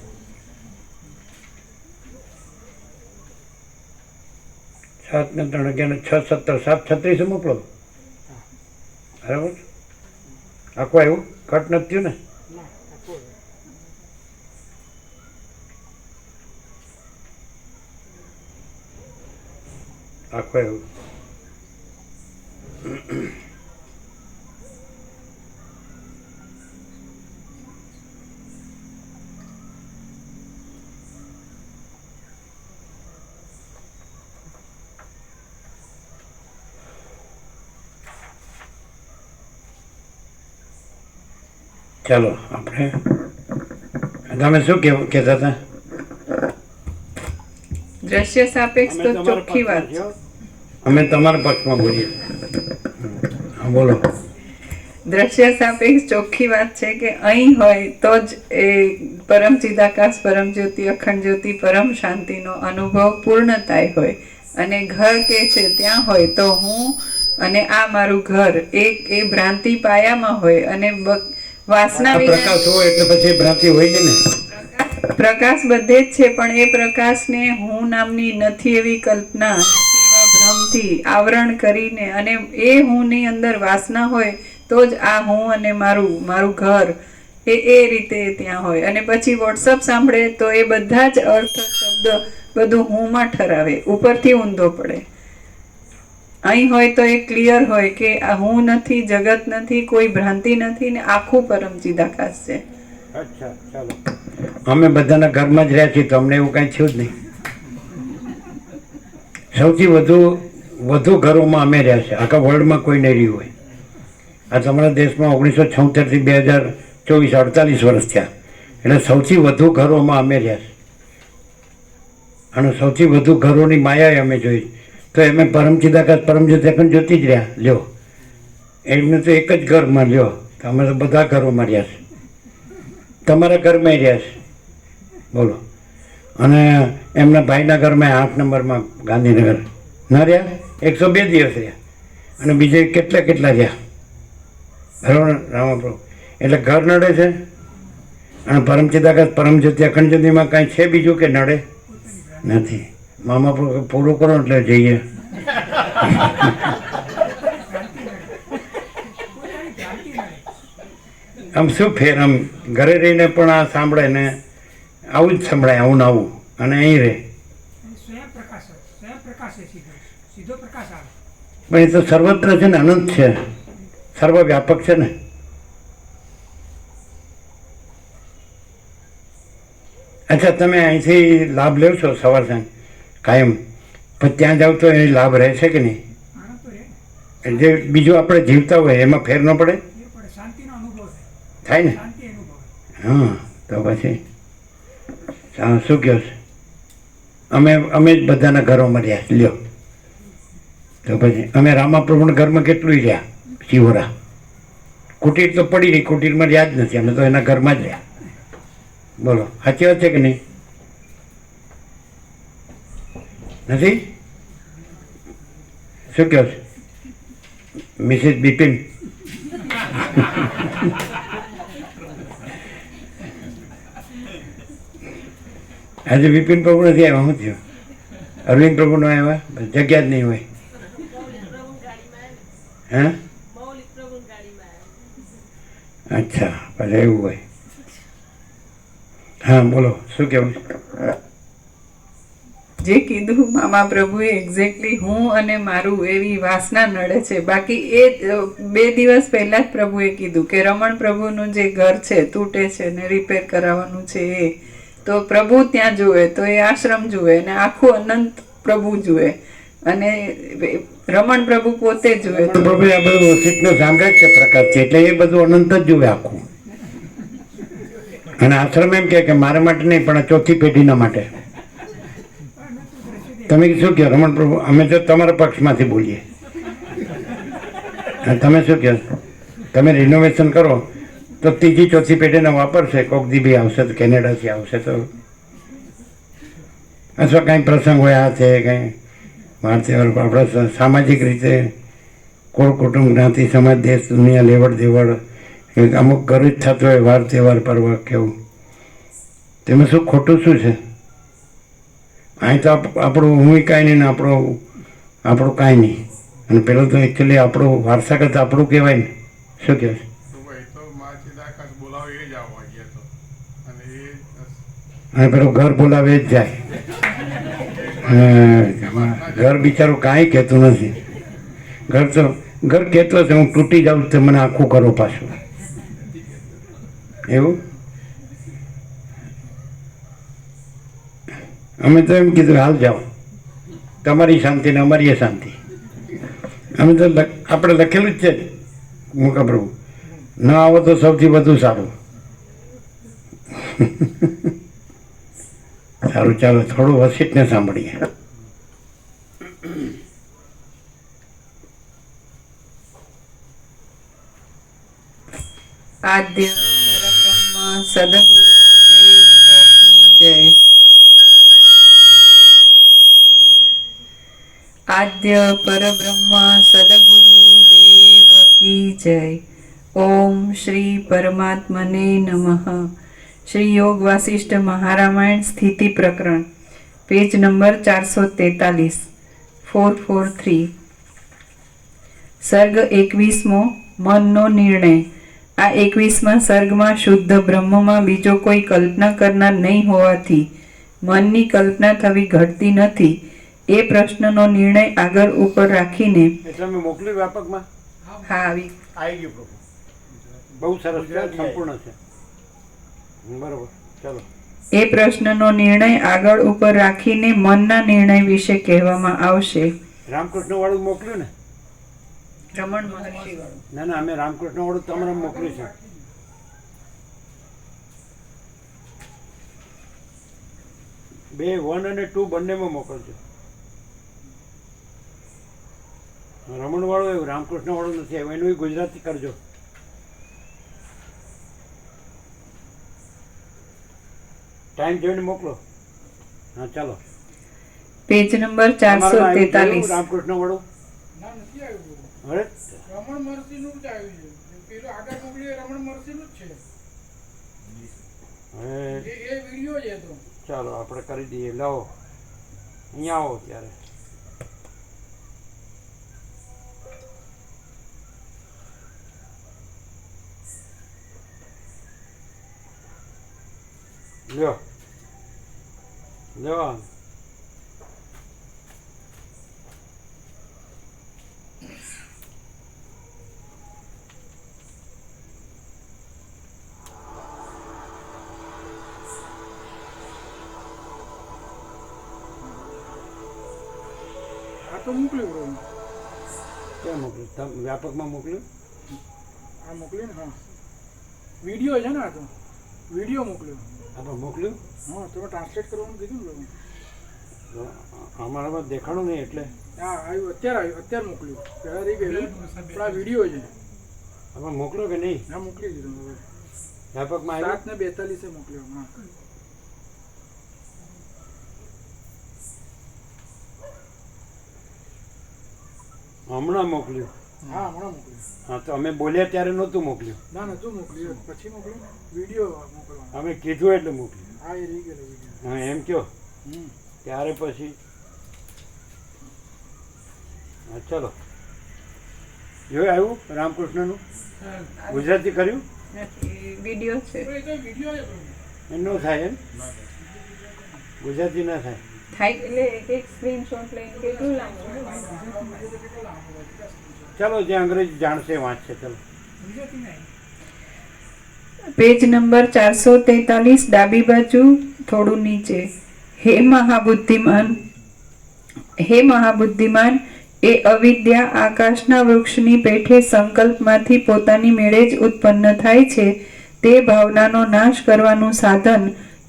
સાત ને 3 11 ને 6 17 7:36 મોકલો. બરાબર? આખું આવ્યું? કટ નથી થયું ને? ના આખો આખું આવ્યું. ચાલો આપણે તમે શું કહેતા હતા? દ્રશ્ય સાપેક્ષ તો ચોખ્ખી વાત છે. અમે તમારા પક્ષમાં બોલીએ. હા બોલો. દ્રશ્ય સાપેક્ષ ચોખ્ખી વાત છે કે અહીં હોય તો જ એ પરમ ચિદાકાશ પરમ જ્યોતિ અખંડ જ્યોતિ પરમ શાંતિનો અનુભવ પૂર્ણતાય હોય. અને ઘર કે છે ત્યાં હોય તો હું અને આ મારું ઘર એ ભ્રાંતિ પાયામાં હોય અને વાસના આ વિના પ્રકાશ હોય એટલે પછી ભ્રાંતિ હોય જ ને? પ્રકાશ બધે જ છે, પણ એ પ્રકાશને હું નામની નથી એવી કલ્પના, નથી એવા ભ્રમથી આવરણ કરીને અને એ હુંની અંદર વાસના હોય તો જ આ હું અને મારું ઘર એ રીતે ત્યાં હોય. અને પછી વોટ્સઅપ સાંભળે તો એ બધા જ અર્થ શબ્દ બધું હુંમાં ઠરાવે, ઉપરથી ઊંધો પડે. અહીં હોય તો એ ક્લિયર હોય કે આ હું નથી, જગત નથી, કોઈ ભ્રાંતિ નથી ને આખું પરમ ચિદાકાશ છે. અચ્છા ચાલો. અમે બધાના ઘરમાં જ રહ્યા છીએ તો અમને એવું કાંઈ થયું જ નહીં. સૌથી વધુ ઘરોમાં અમે રહ્યા છીએ. આખા વર્લ્ડમાં કોઈ નહીં રહ્યું હોય. આ તમારા દેશમાં 1976 થી 2024 48 વર્ષ થયા. એટલે સૌથી વધુ ઘરોમાં અમે રહ્યા છીએ અને સૌથી વધુ ઘરોની માયાએ અમે જોઈ. તો એમ પરમ ચિદાકાશ પરમ જ્યોતિ અખંડ જ્યોતિ જ રહ્યા. લ્યો એમને તો એક જ ઘરમાં લ્યો. તો અમે તો બધા ઘરોમાં રહ્યા છે. તમારા ઘરમાં રહ્યા છે બોલો. અને એમના ભાઈના ઘરમાં 8 નંબરમાં ગાંધીનગર ના રહ્યા 102 દિવસ રહ્યા. અને બીજે કેટલા રહ્યા. બરાબર રામાપ્રભુ? એટલે ઘર નડે છે. અને પરમ ચિદાકાશ પરમ જ્યોતિ અખંડ જ્યોતિમાં કાંઈ છે બીજું કે નડે નથી? મામા પૂરું કરો એટલે જઈએ. આમ શું ફેર? આમ ઘરે રહીને પણ આ સાંભળે ને આવું જ સંભળાય, આવું ને આવું, અને અહીં રહે. સ્વયં પ્રકાશ સીધો પ્રકાશ આવે. પણ એ તો સર્વત્ર છે ને, અનંત છે, સર્વવ્યાપક છે ને. અચ્છા, તમે અહીંથી લાભ લ્યો છો સવાર સાંજ કાયમ, પણ ત્યાં જાવ તો એ લાભ રહે છે કે નહીં? જે બીજું આપણે જીવતા હોય એમાં ફેર ન પડે, એ પણ શાંતિનો અનુભવ થાય ને? શાંતિ અનુભવ. હા, તો પછી શું કહો છો? અમે જ બધાના ઘરોમાં રહ્યા લ્યો, તો પછી અમે રામાપ્રભુના ઘરમાં કેટલું રહ્યા શિવરા. કુટીર તો પડી નહીં, કુટીરમાં રહ્યા જ નથી, અમે તો એના ઘરમાં જ રહ્યા. બોલો, સાચી વાત છે કે નહીં? નથી? શું કહો છો મિસિસ બિપિન? આજે બિપિન પ્રભુ નથી આવ્યા, શું થયું? અરવિંદ પ્રભુ નો આવ્યા, જગ્યા જ નહીં હોય. હા, અચ્છા, પછી એવું હોય. હા બોલો, શું કહેવું છે? જે કીધું મામા પ્રભુએ એક્ઝેક્ટલી હું અને મારું એવી વાસના નડે છે. બાકી એ 2 દિવસ પહેલા જ પ્રભુએ કીધું કે રમણ પ્રભુનું જે ઘર છે તૂટે છે ને રિપેર કરાવવાનું છે, એ તો પ્રભુ ત્યાં જુએ તો એ આશ્રમ જુએ ને આખું અનંત પ્રભુ જુએ અને રમણ પ્રભુ પોતે જુએ. પ્રભુ આ બધું વસિષ્ઠનો સામ્રાજ્ય પ્રકાર છે એટલે એ બધું અનંત જ જુએ આખું. અને આશ્રમ એમ કે મારા માટે નહીં પણ આ ચોથી પેઢીના માટે. તમે શું કહો રમણ પ્રભુ? અમે તો તમારા પક્ષમાંથી બોલીએ. તમે શું કહો? તમે રિનોવેશન કરો તો ત્રીજી ચોથી પેઢીને વાપરશે. કોક દી બી આવશે તો કેનેડાથી આવશે તો, અથવા કાંઈ પ્રસંગ હોય આ છે કંઈ વાર તહેવાર આપણા સામાજિક રીતે કુળ કુટુંબ જ્ઞાતિ સમાજ દેશ દુનિયા લેવડ દેવડ અમુક ઘર જ થતું હોય વાર તહેવાર પર્વ કેવું, તેમાં શું ખોટું શું છે? અહીં તો આપણું હું કાંઈ નહીં ને આપણું કાંઈ નહીં. અને પેલું તો એકચ્યુઅલી આપણું વારસાગત આપણું કહેવાય ને. શું કહેવાય? અને પેલું ઘર બોલાવે જ જાય. ઘર બિચારું કાંઈ કહેતું નથી. ઘર કહેતો છે હું તૂટી જાઉં તો મને આખું કરો પાછું એવું. અમે તો એમ કીધું હાલ જાઓ, તમારી શાંતિ ને અમારી શાંતિ. અમે તો આપણે લખેલું જ છે મૂકા પ્રભુ, ન આવો તો સૌથી વધુ સારું. સારું, ચાલો થોડું વસિષ્ઠને સાંભળીએ. આદ્ય પરબ્રહ્મ સદગુરુ દેવ કી જય. આદ્ય પરબ્રહ્મ સદગુરુ દેવ કી જય. ઓમ શ્રી પરમાત્મને નમઃ. શ્રી યોગ વાસિષ્ઠ મહારામાયણ સ્થિતિ પ્રકરણ, પેજ નંબર 443, 443. સર્ગ 21મો, મનનો નિર્ણય. આ 21મા સર્ગમાં શુદ્ધ બ્રહ્મમાં બીજો કોઈ કલ્પના કરનાર નહીં હોવાથી મનની કલ્પના થવી ઘટતી નથી. એ પ્રશ્નનો નિર્ણય આગળ ઉપર રાખીને એટલે અમે મોકલ્યું વ્યાપકમાં. હા આવી ગયું પ્રભુ, બહુ સરસ છે, સંપૂર્ણ છે. બરોબર, ચાલો. એ પ્રશ્નનો નિર્ણય આગળ ઉપર રાખીને મનના નિર્ણય વિશે કહેવામાં આવશે. રામકૃષ્ણ વાળું મોકલ્યું ને? રમણ મહર્ષિ વાળું. ના અમે રામકૃષ્ણ વાળું તમારે મોકલ્યું છે. બે 1 અને 2 બંનેમાં મોકલજો. રમણ વાળું એવું, રામકૃષ્ણ વાળું નથી આવ્યું, એનું ગુજરાતી કરજો. ટાઈમ જોઈને મોકલો. હા ચાલો. Page number 443. રામકૃષ્ણ વાળું ના નથી આવ્યું. અરે રમણ મહર્ષિનું જ આવ્યું છે. પેલું આગળ મોકલ્યું એ રમણ મહર્ષિનું જ છે. હવે એ વિડીયો છે તો. ચાલો આપણે કરી દઈએ. લાવો અહીંયા આવો ત્યારે. લ્યો લ્યો. આ તો મોકલ્યું બરોબર. ક્યાં મોકલ્યું વ્યાપકમાં મોકલ્યું? આ મોકલ્યું ને? હા, વિડીયો છે ને, આ તો વિડીયો મોકલ્યો. આપણે મોકલ્યું? હા, તમે ટ્રાન્સલેટ કરવાનું કીધું ને. તો અમારામાં દેખાણું નહીં એટલે હા, અત્યારે મોકલ્યું. પહેલાં રહી ગયેલું પણ આ વિડીયો છે. આપણે મોકલ્યો કે નહીં? હા, મોકલી દીધું. વ્યાપકમાં આવ્યું? 7:42 મોકલ્યો. હા, હમણાં મોકલ્યું. હા, હમણાં મોકલ્યું. હા, તો અમે બોલ્યા ત્યારે નહોતું મોકલ્યું. ના, નહોતું મોકલ્યું. પછી મોકલ્યું વિડીયો મોકલવાનો. અમે કીધું એટલે મોકલ્યું. હા, એ રહી ગયેલો વિડીયો. હા, એમ કહો હમ. ત્યારે પછી હા ચલો જોયું આવ્યું રામકૃષ્ણનું ગુજરાતી કર્યું વિડીયો છે. તો એ તો વિડીયો છે પ્રભુ. એમ ન થાય એમ ગુજરાતી ના થાય થાય એટલે એક સ્ક્રીનશોટ લઈને કેટલું લાંબુ? ચલો જે અંગ્રેજી જાણશે વાંચશે ચલો ગુજરાતી નહીં. પેજ નંબર 443 ડાબી બાજુ થોડું નીચે. હે મહાબુદ્ધિમાન, એ અવિદ્યા આકાશના વૃક્ષની પેઠે સંકલ્પમાંથી પોતાની મેળે જ ઉત્પન્ન થાય છે. તે ભાવનાનો નાશ કરવાનું સાધન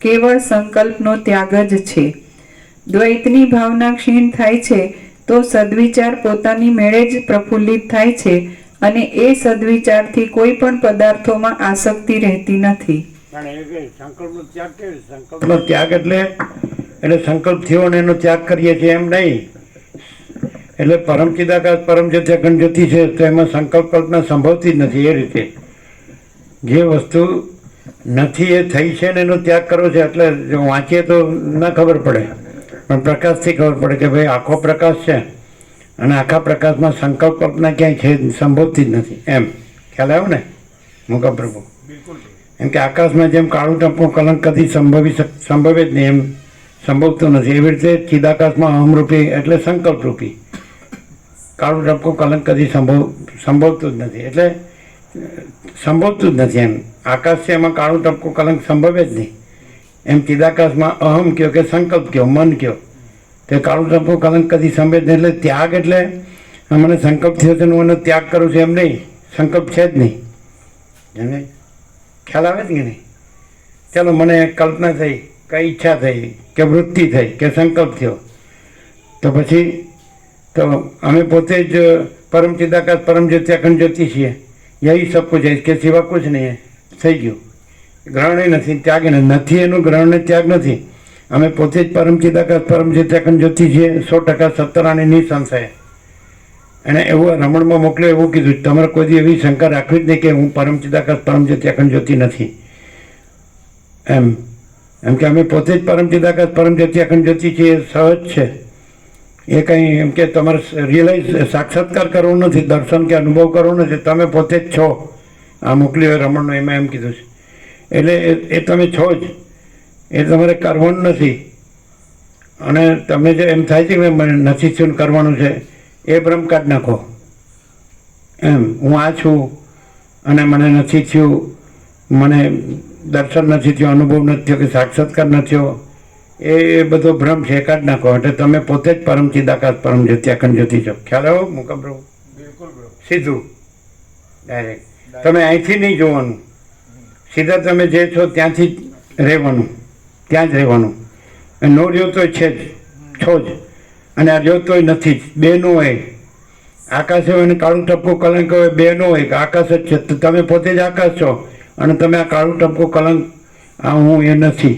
કેવળ સંકલ્પનો ત્યાગ જ છે. દ્વૈતની ભાવના ક્ષીણ થાય છે તો સદ્વિચાર પોતાની મેળે જ પ્રફુલ્લિત થાય છે અને એ સદ્વિચારથી કોઈ પણ પદાર્થોમાં આસક્તિ રહેતી નથી. પણ એ કે સંકલ્પનો ત્યાગ કેવી સંકલ્પ નો ત્યાગ એટલે સંકલ્પ થયો અને એનો ત્યાગ કરીએ છીએ એમ નહીં. એટલે પરમ ચિદાકાશ પરમ જ્યોતિ અખંડ જ્યોતિ છે તો એમાં સંકલ્પ કલ્પના સંભવતી જ નથી. એ રીતે જે વસ્તુ નથી એ થઈ છે ને એનો ત્યાગ કરવો છે. એટલે જો વાંચીએ તો ના ખબર પડે, પણ પ્રકાશથી ખબર પડે કે ભાઈ આખો પ્રકાશ છે અને આખા પ્રકાશમાં સંકલ્પ કલ્પના ક્યાંય છે સંભવતી જ નથી. એમ ખ્યાલ આવ્યો ને મુકા પ્રભુ? એમ કે આકાશમાં જેમ કાળું ટપકું કલંક કદી સંભવે જ નહીં, એમ સંભવતું નથી. એવી રીતે ચિદાકાશમાં અહમરૂપી એટલે સંકલ્પરૂપી કાળું ટપકું કલંક કદી સંભવતું જ નથી. એટલે સંભવતું જ નથી. એમ આકાશ છે એમાં કાળું ટપકું કલંક સંભવે જ નહીં. એમ ચિદાકાશમાં અહમ કયો કે સંકલ્પ કયો મન કયો તે કાળું ટપકું કલંક કદી સંભવે જ નહીં. એટલે ત્યાગ એટલે મને સંકલ્પ થયો છે હું એનો ત્યાગ કરું છું એમ નહીં. સંકલ્પ છે જ નહીં. એને ખ્યાલ આવે છે કે નહીં? ચાલો મને કલ્પના થઈ, કઈ ઈચ્છા થઈ કે વૃત્તિ થઈ કે સંકલ્પ થયો તો પછી તો અમે પોતે જ પરમ ચિદાકાશ પરમ જ્યોતિ અખંડ જ્યોતિ છીએ. યહી સબ કુછ है, કે સિવા કુછ નહીં. થઈ ગયું. ગ્રહણ નથી, ત્યાગ નથી. એનું ગ્રહણ ને ત્યાગ નથી. અમે પોતે જ પરમ ચિદાકાશ પરમ જ્યોતિ અખંડ જ્યોતિ છીએ 100% સત્તરાની નિસંશય. અને એવું રમણમાં મોકલ્યો એવું કીધું તમારે કોઈ દી એવી શંકા રાખવી જ નહીં કે હું પરમ ચિદાકાશ પરમ જ્યોતિ અખંડ જ્યોતિ નથી. એમ કે અમે પોતે જ પરમ ચિદાકાશ પરમ જ્યોતિ અખંડ જ્યોતિ છીએ. સહજ છે. એ કંઈ એમ કે તમારે રિયલાઇઝ સાક્ષાત્કાર કરવો નથી, દર્શન કે અનુભવ કરવો નથી. તમે પોતે જ છો. આ મોકલ્યો રમણનો એમાં એમ કીધું છે. એટલે એ તમે છો જ, એ તમારે કરવાનું નથી. અને તમને જે એમ થાય છે કે મને નથી શું કરવાનું છે એ ભ્રમ કાઢી નાખો. એમ હું આ છું અને મને નથી થયું, મને દર્શન નથી થયું, અનુભવ નથી થયો કે સાક્ષાત્કાર નથી થયો, એ બધો ભ્રમ છે કાઢી નાખો. એટલે તમે પોતે જ પરમ ચિદાકાશ પરમ જ્યોતિ અખંડ જ્યોતિ છો. ખ્યાલ આવ્યો મુકમ પ્રભુ? સીધું ડાયરેક્ટ. તમે અહીંથી નહીં જોવાનું, સીધા તમે જે છો ત્યાંથી જ રહેવાનું, ત્યાં જ રહેવાનું. નો રહ્યો તોય છે જ, છો જ, અને આ રહ્યો તોય નથી જ. બેનું હોય. આકાશ હોય અને કાળું ટપકું કલંક હોય, બેનું હોય કે આકાશ જ છે. તો તમે પોતે જ આકાશ છો અને તમે આ કાળું ટપકું કલંક આ હું એ નથી.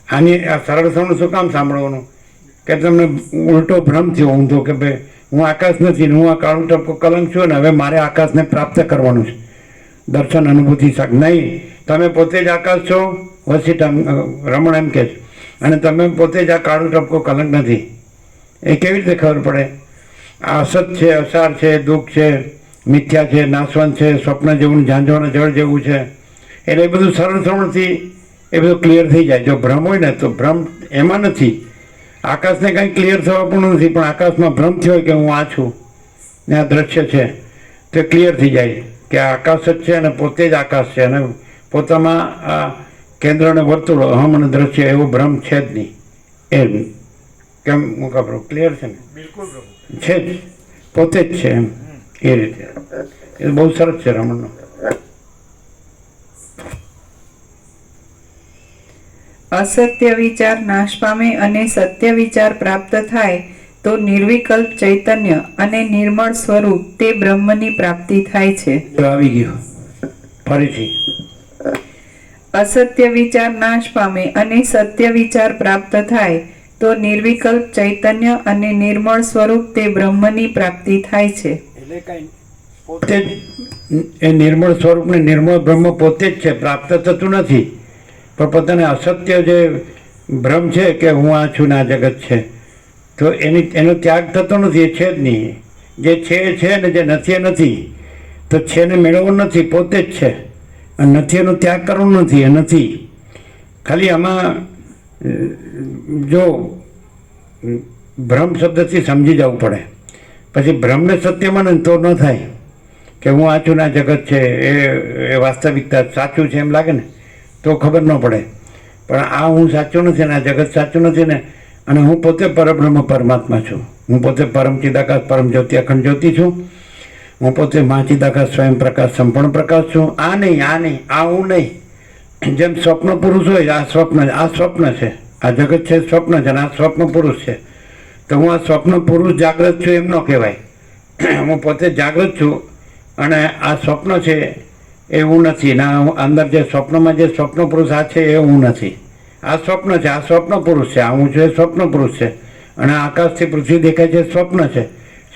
આની આ સરળ સરળ શું કામ સાંભળવાનું કે તમને ઉલટો ભ્રમ થયો ઊંધો કે ભાઈ હું આકાશ નથી ને હું આ કાળું ટપકું કલંક છું ને હવે મારે આકાશને પ્રાપ્ત કરવાનું છે. દર્શન અનુભૂતિ શાક નહીં. તમે પોતે જ આકાશ છો. વસીટ રમણ એમ કે છે. અને તમે પોતે જ આ કાળું ટપકું કલંક નથી. એ કેવી રીતે ખબર પડે? આ અસત છે, અસાર છે, દુઃખ છે, મિથ્યા છે, નાશવંત છે, સ્વપ્ન જેવું ઝાંઝવાના જળ જેવું છે. એટલે એ બધું સરળ સરળથી એ બધું ક્લિયર થઈ જાય. જો ભ્રમ હોય ને તો ભ્રમ એમાં નથી. આકાશને કંઈ ક્લિયર થવા પણ નથી, પણ આકાશમાં ભ્રમ થયો હોય કે હું આ છું ને આ દ્રશ્ય છે તો ક્લિયર થઈ જાય કે આ આકાશ જ છે અને પોતે જ આકાશ છે અને પોતામાં આ કેન્દ્ર અને વર્તુળો અહમ અને દ્રશ્ય એવો ભ્રમ છે જ નહીં. એમ કેમ મુકા પ્રભુ? ક્લિયર છે ને? બિલકુલ પ્રભુ. છે જ. પોતે જ છે એમ એ રીતે એ બહુ સરસ છે રમણનો. અસત્ય વિચાર નાશ પામે અને સત્ય વિચાર પ્રાપ્ત થાય તો નિર્વિકલ્પ ચૈતન્ય અને નિર્મળ સ્વરૂપ તે બ્રહ્મની પ્રાપ્તિ થાય છે. જો આવી ગયું ફરીથી. અસત્ય વિચાર નાશ પામે અને સત્ય વિચાર પ્રાપ્ત થાય તો નિર્વિકલ્પ ચૈતન્ય અને નિર્મળ સ્વરૂપ તે બ્રહ્મની પ્રાપ્તિ થાય છે. એટલે કઈ પોતે જ એ નિર્મળ સ્વરૂપ ને નિર્મળ બ્રહ્મ પોતે જ છે, પ્રાપ્ત થતું નથી. પણ પોતાને અસત્ય જે ભ્રમ છે કે હું આ છું ને આ જગત છે, તો એનો ત્યાગ થતો નથી. એ છે જ નહીં. જે છે એ છે ને જે નથી એ નથી. તો છે ને મેળવવું નથી, પોતે જ છે. અને નથી એનો ત્યાગ કરવો નથી, એ નથી. ખાલી આમાં જો ભ્રમ શબ્દથી સમજી જવું પડે. પછી ભ્રમને સત્ય માને તો ન થાય કે હું આ છું ને આ જગત છે એ વાસ્તવિકતા સાચું છે એમ લાગે ને તો ખબર ન પડે. પણ આ હું સાચું નથી ને આ જગત સાચું નથી ને, અને હું પોતે પરબ્રહ્મ પરમાત્મા છું. હું પોતે પરમ ચિદાકાશ પરમ જ્યોતિ અખંડ જ્યોતિ છું. હું પોતે મા ચિદાકાશ સ્વયં પ્રકાશ સંપૂર્ણ પ્રકાશ છું. આ નહીં, આ નહીં, આ હું નહીં. જેમ સ્વપ્ન પુરુષ હોય, આ સ્વપ્ન છે, આ જગત છે સ્વપ્ન છે, અને આ સ્વપ્ન પુરુષ છે. તો હું આ સ્વપ્ન પુરુષ જાગ્રત છું એમ ન કહેવાય. હું પોતે જાગ્રત છું અને આ સ્વપ્ન છે એ હું નથી. ના, અંદર જે સ્વપ્નમાં જે સ્વપ્ન પુરુષ આ છે એ હું નથી. આ સ્વપ્ન છે, આ સ્વપ્ન પુરુષ છે, આ હું છું એ સ્વપ્ન પુરુષ છે. અને આકાશથી પૃથ્વી દેખાય છે સ્વપ્ન છે.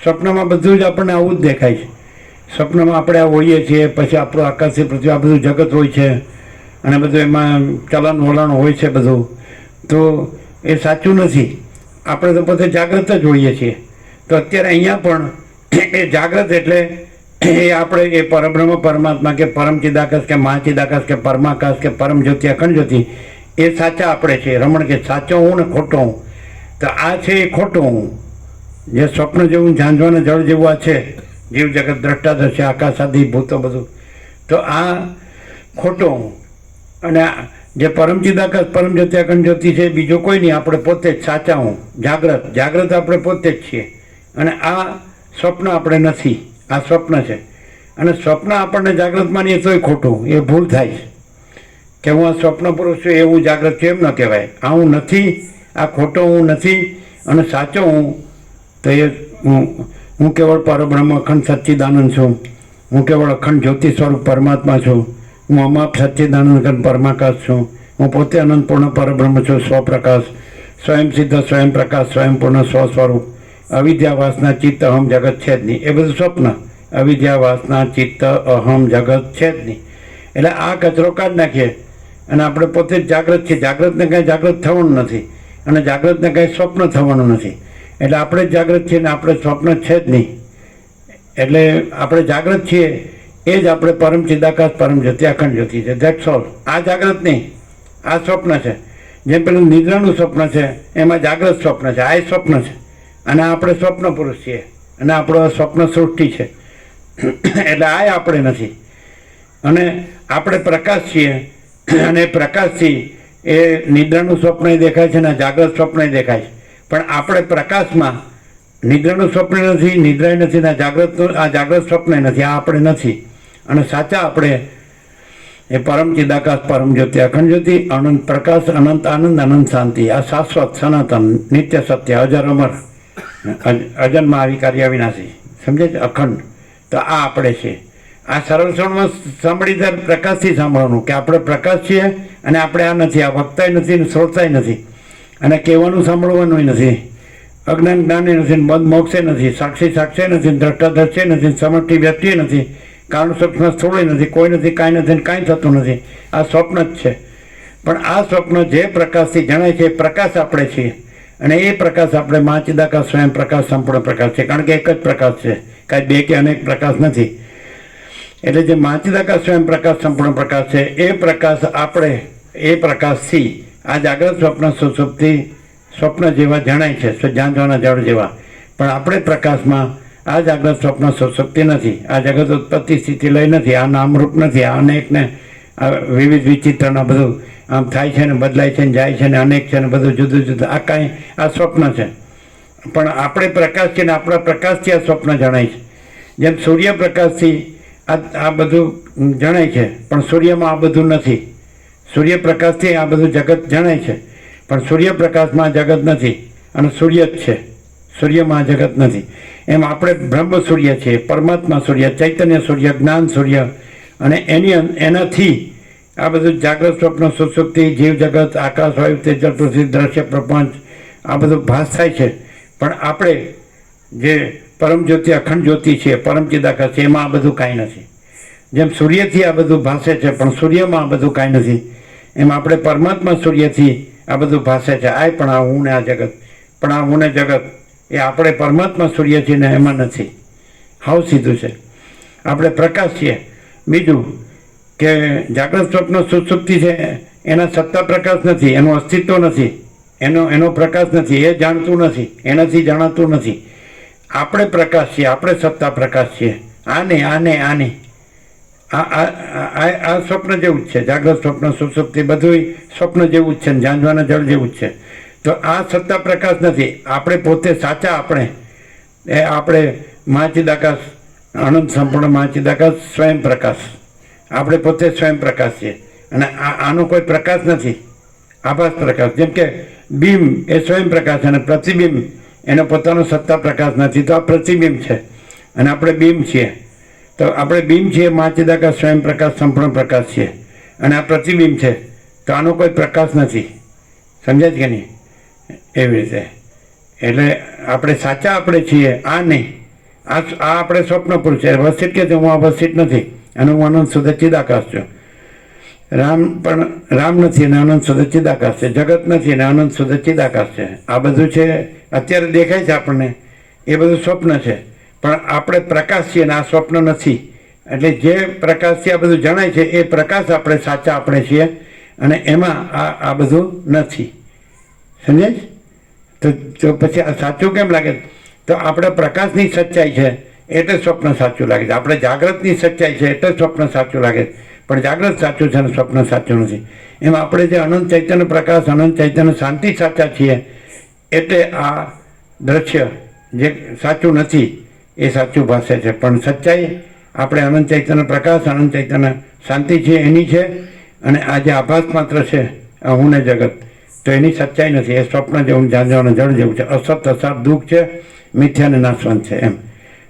સ્વપ્નમાં બધું જ આપણને આવું જ દેખાય છે. સ્વપ્નમાં આપણે આ હોઈએ છીએ, પછી આપણું આકાશથી પૃથ્વી આ બધું જગત હોય છે, અને બધું એમાં ચલન વલણ હોય છે બધું. તો એ સાચું નથી. આપણે તો પોતે જાગ્રત જ હોઈએ છીએ. તો અત્યારે અહીંયા પણ એ જાગ્રત એટલે એ આપણે એ પરબ્રહ્મ પરમાત્મા કે પરમ ચિદાકાશ કે મહા ચિદાકાશ કે પરમાકાશ કે પરમ જ્યોતિ અખંડ જ્યોતિ એ સાચા આપણે છે. રમણ કે સાચો હું ને ખોટો હું. તો આ છે એ ખોટો હું. જે સ્વપ્ન જેવું ઝાંઝવાના જળ જેવું આ છે, જીવ જગત દ્રષ્ટાદર્શી આકાશ આદિ ભૂતો બધું, તો આ ખોટો હું. અને જે પરમ ચિદાકાશ પરમ જ્યોતિ અખંડ જ્યોતિ છે બીજો કોઈ નહીં, આપણે પોતે જ સાચા હું. જાગ્રત આપણે પોતે જ છીએ. અને આ સ્વપ્ન આપણે નથી, આ સ્વપ્ન છે. અને સ્વપ્ન આપણને જાગ્રત માનીએ તોય ખોટું, એ ભૂલ થાય છે કે હું આ સ્વપ્ન પુરુષ છું એ હું જાગ્રત છું એમ ન કહેવાય. આ હું નથી, આ ખોટો હું નથી. અને સાચો હું તો એ હું કેવળ પરબ્રહ્મ અખંડ સચ્ચિદાનંદ છું. હું કેવળ અખંડ જ્યોતિ સ્વરૂપ પરમાત્મા છું. હું અમાપ સચ્ચિદાનંદ અખંડ પરમાકાશ છું. હું પોતે અનંતપૂર્ણ પરબ્રહ્મ છું, સ્વપ્રકાશ, સ્વયં સિદ્ધ, સ્વયં પ્રકાશ, સ્વયંપૂર્ણ સ્વ સ્વરૂપ. અવિદ્યા વાસના ચિત્ત અહમ જગત છે જ નહીં. એ બધું સ્વપ્ન. અવિદ્યા વાસના ચિત્ત અહમ જગત છે જ નહીં. એટલે આ કચરો કાઢી નાખીએ અને આપણે પોતે જ જાગ્રત છીએ. જાગ્રતને કાંઈ જાગ્રત થવાનું નથી, અને જાગ્રતને કાંઈ સ્વપ્ન થવાનું નથી. એટલે આપણે જ જાગ્રત છીએ ને આપણે સ્વપ્ન છે જ નહીં. એટલે આપણે જાગ્રત છીએ એ જ આપણે પરમ ચિદાકાશ પરમ જ્યોતિ અખંડ જ્યોતિ છે. That's all. આ જાગ્રત નહીં, આ સ્વપ્ન છે. જેમ પેલું નિદ્રાનું સ્વપ્ન છે એમાં જાગ્રત સ્વપ્ન છે, આ સ્વપ્ન છે. અને આપણે સ્વપ્ન પુરુષ છીએ, અને આપણો આ સ્વપ્ન સૃષ્ટિ છે. એટલે આ આપણે નથી. અને આપણે પ્રકાશ છીએ, અને પ્રકાશથી એ નિદ્રાનું સ્વપ્ન દેખાય છે ને જાગ્રત સ્વપ્ન દેખાય છે. પણ આપણે પ્રકાશમાં નિદ્રાનું સ્વપ્ન નથી, નિદ્રાય નથી ને આ જાગ્રત સ્વપ્ન નથી. આ આપણે નથી. અને સાચા આપણે એ પરમ ચિદાકાશ પરમ જ્યોતિ અખંડ જ્યોતિ અનંત પ્રકાશ અનંત આનંદ અનંત શાંતિ. આ શાશ્વત સનાતન નિત્ય સત્ય અજર અમર અજન્મ અવિકારી અવિનાશી, સમજે છે, અખંડ. તો આ આપણે છે. આ સરળ શ્રવણમાં સાંભળી ત્યારે પ્રકાશથી સાંભળવાનું કે આપણે પ્રકાશ છીએ અને આપણે આ નથી. આ વક્તાય નથી ને શ્રોતાય નથી, અને કહેવાનું સાંભળવાનું નથી. અજ્ઞાન જ્ઞાને નથી, બંધ મોક્ષે નથી, સાક્ષી સાક્ષી નથી, દ્રષ્ટાદર્શી નથી, સમષ્ટિ વ્યક્તિ નથી, કારણ સૂક્ષ્મ સ્થૂળ નથી, કોઈ નથી, કાંઈ નથી, કાંઈ થતું નથી. આ સ્વપ્ન જ છે. પણ આ સ્વપ્ન જે પ્રકાશથી જણાય છે એ પ્રકાશ આપણે છીએ. અને એ પ્રકાશ આપણે મા ચિદાકાશ સ્વયં પ્રકાશ સંપૂર્ણ પ્રકાશ છે. કારણ કે એક જ પ્રકાશ છે, કાંઈ બે કે અનેક પ્રકાશ નથી. એટલે જે મા ચિદાકાશ સ્વયં પ્રકાશ સંપૂર્ણ પ્રકાશ છે એ પ્રકાશ આપણે એ પ્રકાશથી આ જાગ્રત સ્વપ્ન સુષુપ્તિ સ્વપ્ન જેવા જણાય છે, ઝાંઝવાના જળ જેવા. પણ આપણે પ્રકાશમાં આ જાગ્રત સ્વપ્ન સુષુપ્તિ નથી. આ જગત ઉત્પત્તિ સ્થિતિ લઈ નથી. આ નામરૂપ નથી. આ અનેકને આ વિવિધ વિચિત્રના બધું આમ થાય છે ને બદલાય છે ને જાય છે ને અનેક છે ને બધું જુદું જુદું. આ કાંઈ આ સ્વપ્ન છે. પણ આપણે પ્રકાશ છે ને આપણા પ્રકાશથી આ સ્વપ્ન જણાય છે. જેમ સૂર્યપ્રકાશથી આ બધું જણાય છે, પણ સૂર્યમાં આ બધું નથી. સૂર્યપ્રકાશથી આ બધું જગત જણાય છે, પણ સૂર્યપ્રકાશમાં જગત નથી અને સૂર્ય જ છે, સૂર્યમાં જગત નથી. એમ આપણે બ્રહ્મ સૂર્ય છીએ, પરમાત્મા સૂર્ય, ચૈતન્ય સૂર્ય, જ્ઞાન સૂર્ય, અને એનાથી આ બધું જાગ્રત સ્વપ્ન સુષુપ્તિ જીવ જગત આકાશ વાયુ તેજલ પૃથ્વી દ્રશ્ય પ્રપંચ આ બધું ભાસ થાય છે. પણ આપણે જે પરમ જ્યોતિ અખંડ જ્યોતિ છે, પરમ ચિદાકાશ છે, એમાં આ બધું કાંઈ નથી. જેમ સૂર્યથી આ બધું ભાસે છે પણ સૂર્યમાં આ બધું કાંઈ નથી, એમ આપણે પરમાત્મા સૂર્યથી આ બધું ભાસે છે. આ પણ આ હું ને આ જગત, પણ આ હું ને જગત એ આપણે પરમાત્મા સૂર્ય છીએ ને એમાં નથી. હાવ સીધું છે. આપણે પ્રકાશ છીએ. બીજું કે જાગ્રત સ્વપ્ન સુષુપ્તિ છે એના સત્તા પ્રકાશ નથી, એનું અસ્તિત્વ નથી, એનો પ્રકાશ નથી, એ જાણતું નથી, એનાથી જણાતું નથી. આપણે પ્રકાશ છીએ, આપણે સત્તા પ્રકાશ છીએ. આને આ સ્વપ્ન જેવું જ છે. જાગ્રત સ્વપ્ન સુષુપ્તિ બધું સ્વપ્ન જેવું જ છે ને ઝાંઝવાના જળ જેવું જ છે. તો આ સત્તા પ્રકાશ નથી. આપણે પોતે સાચા આપણે મહાચિદાકાશ, અનંત સંપૂર્ણ મહાચિદાકાશ, સ્વયં પ્રકાશ. આપણે પોતે સ્વયં પ્રકાશ છીએ અને આનો કોઈ પ્રકાશ નથી, આભાસ પ્રકાશ. જેમ કે બીમ એ સ્વયં પ્રકાશ અને પ્રતિબિંબ એનો પોતાનો સત્તા પ્રકાશ નથી. તો આ પ્રતિબિંબ છે અને આપણે બીમ છીએ. તો આપણે બીમ છીએ, મહાચિદાકાશ, સ્વયં પ્રકાશ, સંપૂર્ણ પ્રકાશ છીએ, અને આ પ્રતિબિંબ છે. તો આનો કોઈ પ્રકાશ નથી. સમજાય કે નહીં? એવી રીતે એટલે આપણે સાચા આપણે છીએ, આ નહીં. આ આપણે સ્વપ્ન પુરુષ છે. અવસ્થિત કે હું અવસ્થિત નથી અને હું અનંત શુદ્ધ ચિદાકાશ છું. રામ નથી અને અનંત શુદ્ધ ચિદાકાશ છે. જગત નથી અને અનંત શુદ્ધ ચિદાકાશ છે. આ બધું છે અત્યારે દેખાય છે આપણને, એ બધું સ્વપ્ન છે. પણ આપણે પ્રકાશ છીએ અને આ સ્વપ્ન નથી. એટલે જે પ્રકાશથી આ બધું જણાય છે એ પ્રકાશ આપણે સાચા આપણે છીએ અને એમાં આ બધું નથી. સમજાય? તો પછી આ સાચું કેમ લાગે? તો આપણે પ્રકાશની સચ્ચાઈ છે એટલે સ્વપ્ન સાચું લાગે છે. આપણે જાગ્રતની સચ્ચાઈ છે એટલે સ્વપ્ન સાચું લાગે છે. પણ જાગ્રત સાચું છે અને સ્વપ્ન સાચું નથી. એમ આપણે જે અનંત ચૈતન્ય પ્રકાશ, અનંત ચૈતન્ય શાંતિ સાચા છીએ એટલે આ દ્રશ્ય જે સાચું નથી એ સાચું ભાષે છે. પણ સચ્ચાઈ આપણે અનંત ચૈતન્ય પ્રકાશ, અનંત ચૈતન્ય શાંતિ છે એની છે, અને આ જે આભાસ માત્ર છે આ હું ને જગત, તો એની સચ્ચાઈ નથી. એ સ્વપ્ન જેવું, ઝાંઝવાના જળ જેવું છે. અસત અસાર દુઃખ છે, મિથ્યા ને નાશવંત છે. એમ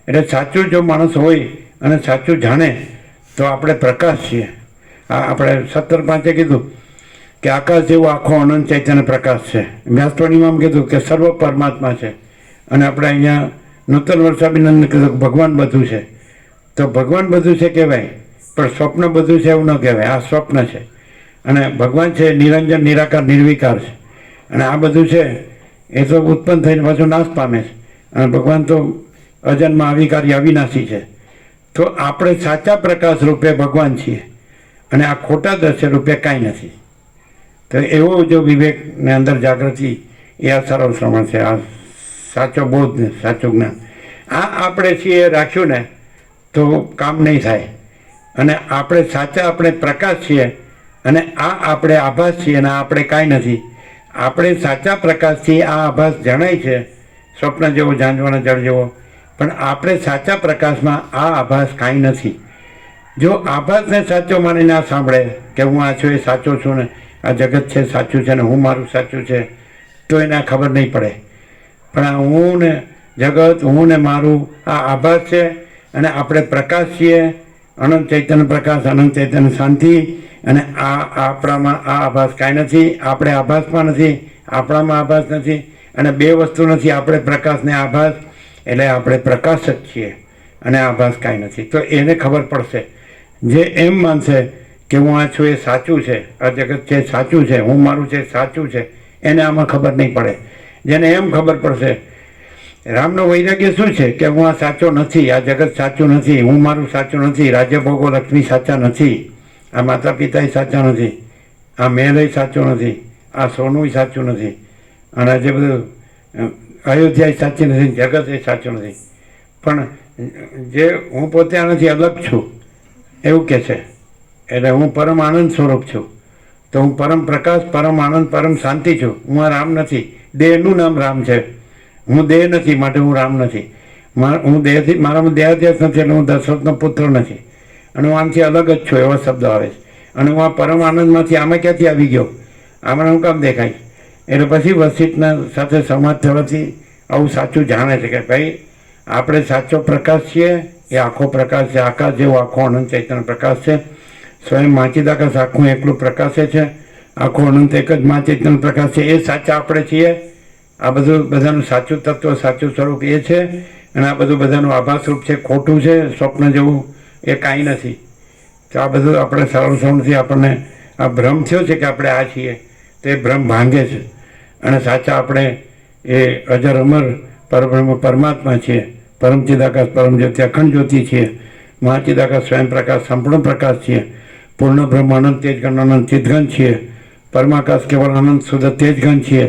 એટલે સાચું જો માણસ હોય અને સાચું જાણે તો આપણે પ્રકાશ છીએ. આપણે 17:5 કીધું કે આકાશ જેવો આખો અનંત ચૈતન્ય પ્રકાશ છે. વ્યાસવાણીમાં કીધું કે સર્વ પરમાત્મા છે. અને આપણે અહીંયા નૂતન વર્ષાભિનંદન કીધું ભગવાન બધું છે. તો ભગવાન બધું છે કહેવાય, પણ સ્વપ્ન બધું છે એવું ન કહેવાય. આ સ્વપ્ન છે અને ભગવાન છે નિરંજન, નિરાકાર, નિર્વિકાર છે. અને આ બધું છે એ તો ઉત્પન્ન થઈને પાછું નાશ પામે છે. અને ભગવાન તો અજન્મ, અવિકારી, અવિનાશી છે. તો આપણે સાચા પ્રકાશ રૂપે ભગવાન છીએ અને આ ખોટા દ્રશ્ય રૂપે કાંઈ નથી. તો એવો જો વિવેકને અંદર જાગૃતિ એ આ સરળ શ્રવણ છે. આ સાચો બોધ ને સાચું જ્ઞાન આ આપણે છીએ રાખ્યું ને તો કામ નહીં થાય. અને આપણે સાચા આપણે પ્રકાશ છીએ અને આ આપણે આભાસ છીએ અને આપણે કાંઈ નથી. આપણે સાચા પ્રકાશથી આ આભાસ જણાય છે, સ્વપ્ન જેવો, ઝાંઝવાના જળ જેવો. પણ આપણે સાચા પ્રકાશમાં આ આભાસ કાંઈ નથી. જો આભાસને સાચો માનીને આ સાંભળે કે હું આ છું એ સાચો છું ને આ જગત છે સાચું છે ને હું મારું સાચું છે, તો એને ખબર નહીં પડે. પણ આ હું ને જગત, હું ને મારું આ આભાસ છે અને આપણે પ્રકાશ છીએ, અનંત ચૈતન્ય પ્રકાશ, અનંત ચૈતન્ય શાંતિ. અને આપણામાં આ આભાસ કાંઈ નથી. આપણે આભાસમાં નથી, આપણામાં આભાસ નથી. અને બે વસ્તુ નથી, આપણે પ્રકાશ ને આભાસ. એટલે આપણે પ્રકાશ જ છીએ અને આભાસ કાંઈ નથી. તો એને ખબર પડશે. જે એમ માનશે કે હું આ છું એ સાચું છે, આ જગત છે સાચું છે, હું મારું છે સાચું છે, એને આમાં ખબર નહીં પડે. જેને એમ ખબર પડશે, રામનો વૈરાગ્ય શું છે કે હું આ સાચો નથી, આ જગત સાચું નથી, હું મારું સાચું નથી, રાજ્ય ભોગો લક્ષ્મી સાચા નથી, આ માતા પિતા સાચા નથી, આ મહેલ સાચો નથી, આ સોનું સાચું નથી, અને આ જે બધું અયોધ્યા સાચી નથી, જગત એ સાચું નથી. પણ જે હું પોતે આનાથી અલગ છું એવું કે છે. એટલે હું પરમ આનંદ સ્વરૂપ છું. તો હું પરમ પ્રકાશ, પરમ આનંદ, પરમ શાંતિ છું. હું આ રામ નથી. દેહનું નામ રામ છે હું દેહ નથી માટે હું રામ નથી. હું દેહથી મારામાં દેહાધ્યાસ નથી એટલે હું દશરથનો પુત્ર નથી અને હું આમથી અલગ જ છું એવા શબ્દો આવે છે. અને હું આ પરમ આનંદમાંથી આમાં ક્યાંથી આવી ગયો, આમાં હું કામ દેખાય. એટલે પછી વસિષ્ઠના સાથે સંવાદ થવાથી આવું સાચું જાણે છે કે ભાઈ આપણે સાચો પ્રકાશ છીએ, એ આખો પ્રકાશ છે, આકાશ જેવો આખો અનંત ચૈતન્ય પ્રકાશ છે. સ્વયં માચિદાકાશ આખું એકલું પ્રકાશે છે, આખો અનંત એક જ મા ચૈતન્ય પ્રકાશ છે. એ સાચા આપણે છીએ. આ બધું બધાનું સાચું તત્વ, સાચું સ્વરૂપ એ છે. અને આ બધું બધાનું આભાસ રૂપ છે, ખોટું છે, સ્વપ્ન જેવું એ કાંઈ નથી. તો આ બધું આપણે સરળ સમજથી આપણને આ ભ્રમ થયો છે કે આપણે આ છીએ, તે ભ્રમ ભાંગે છે. અને સાચા આપણે એ અજર અમર પરબ્રહ્મ પરમાત્મા છીએ, પરમ ચિદાકાશ પરમ જ્યોતિ અખંડ જ્યોતિ છીએ, મહાચિદાકાશ સ્વયં પ્રકાશ સંપૂર્ણ પ્રકાશ છીએ, પૂર્ણ બ્રહ્મ અનંત તેજગણ અનંત ચિદગણ છીએ, પરમાકાશ કેવળ અનંત શુદ્ધ તેજગણ છીએ,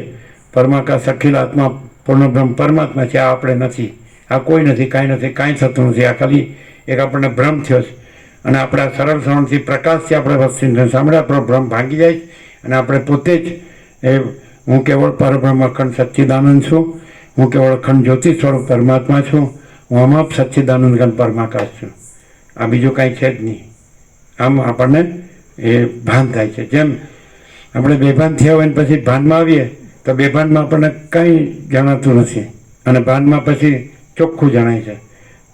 પરમાકાશ અખિલ આત્મા પૂર્ણ બ્રહ્મ પરમાત્મા છે. આ આપણે નથી, આ કોઈ નથી, કાંઈ નથી, કાંઈ થતું નથી. આ ખાલી એક આપણને ભ્રમ થયો છે. અને આપણે આ સરળ સરળથી પ્રકાશથી આપણે વસ્તુને સાંભળે આપણો ભ્રમ ભાંગી જાય. અને આપણે પોતે જ એ હું કેવળ પરબ્રહ્મ અખંડ સચ્ચિદાનંદ છું, હું કેવળ અખંડ જ્યોતિ સ્વરૂપ પરમાત્મા છું, હું અમાપ સચ્ચિદાનંદ ઘન પરમાકાશ છું. આ બીજું કાંઈ છે જ નહીં. આમ આપણને એ ભાન થાય છે. જેમ આપણે બેભાન થયા હોય ને પછી ભાનમાં આવીએ તો બેભાનમાં આપણને કંઈ જણાતું નથી અને ભાનમાં પછી ચોખ્ખું જણાય છે.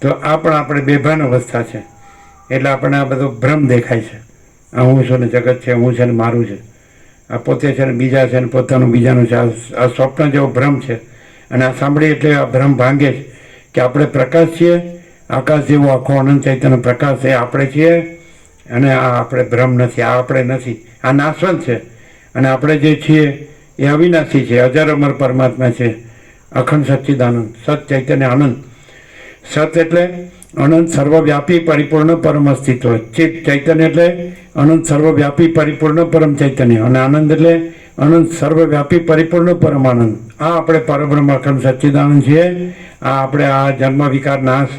તો આ પણ આપણે બેભાન અવસ્થા છે. એટલે આપણને આ બધો ભ્રમ દેખાય છે. આ હું છું ને જગત છે, હું છે ને મારું છે, આ પોતે છે ને બીજા છે ને પોતાનું બીજાનું છે. આ સ્વપ્ન જેવો ભ્રમ છે. અને આ સાંભળીએ એટલે આ ભ્રમ ભાંગે છે કે આપણે પ્રકાશ છીએ, આકાશ જેવો આખો અનંત ચૈતન્ય પ્રકાશ એ આપણે છીએ. અને આ આપણે ભ્રમ નથી, આ આપણે નથી, આ નાશવંત છે. અને આપણે જે છીએ એ અવિનાશી છે, અજર અમર પરમાત્મા છે, અખંડ સચ્ચિદાનંદ સત ચૈતન્ય આનંદ. સત એટલે અનંત સર્વવ્યાપી પરિપૂર્ણ પરમ અસ્તિત્વ, ચિત ચૈતન્ય એટલે અનંત સર્વવ્યાપી પરિપૂર્ણ પરમ ચૈતન્ય, અને આનંદ એટલે અનંત સર્વવ્યાપી પરિપૂર્ણ પરમ આનંદ. આ આપણે પરબ્રહ્મ અખંડ સચ્ચિદાનંદ છીએ. આ આપણે આ જન્મ વિકાર નાશ,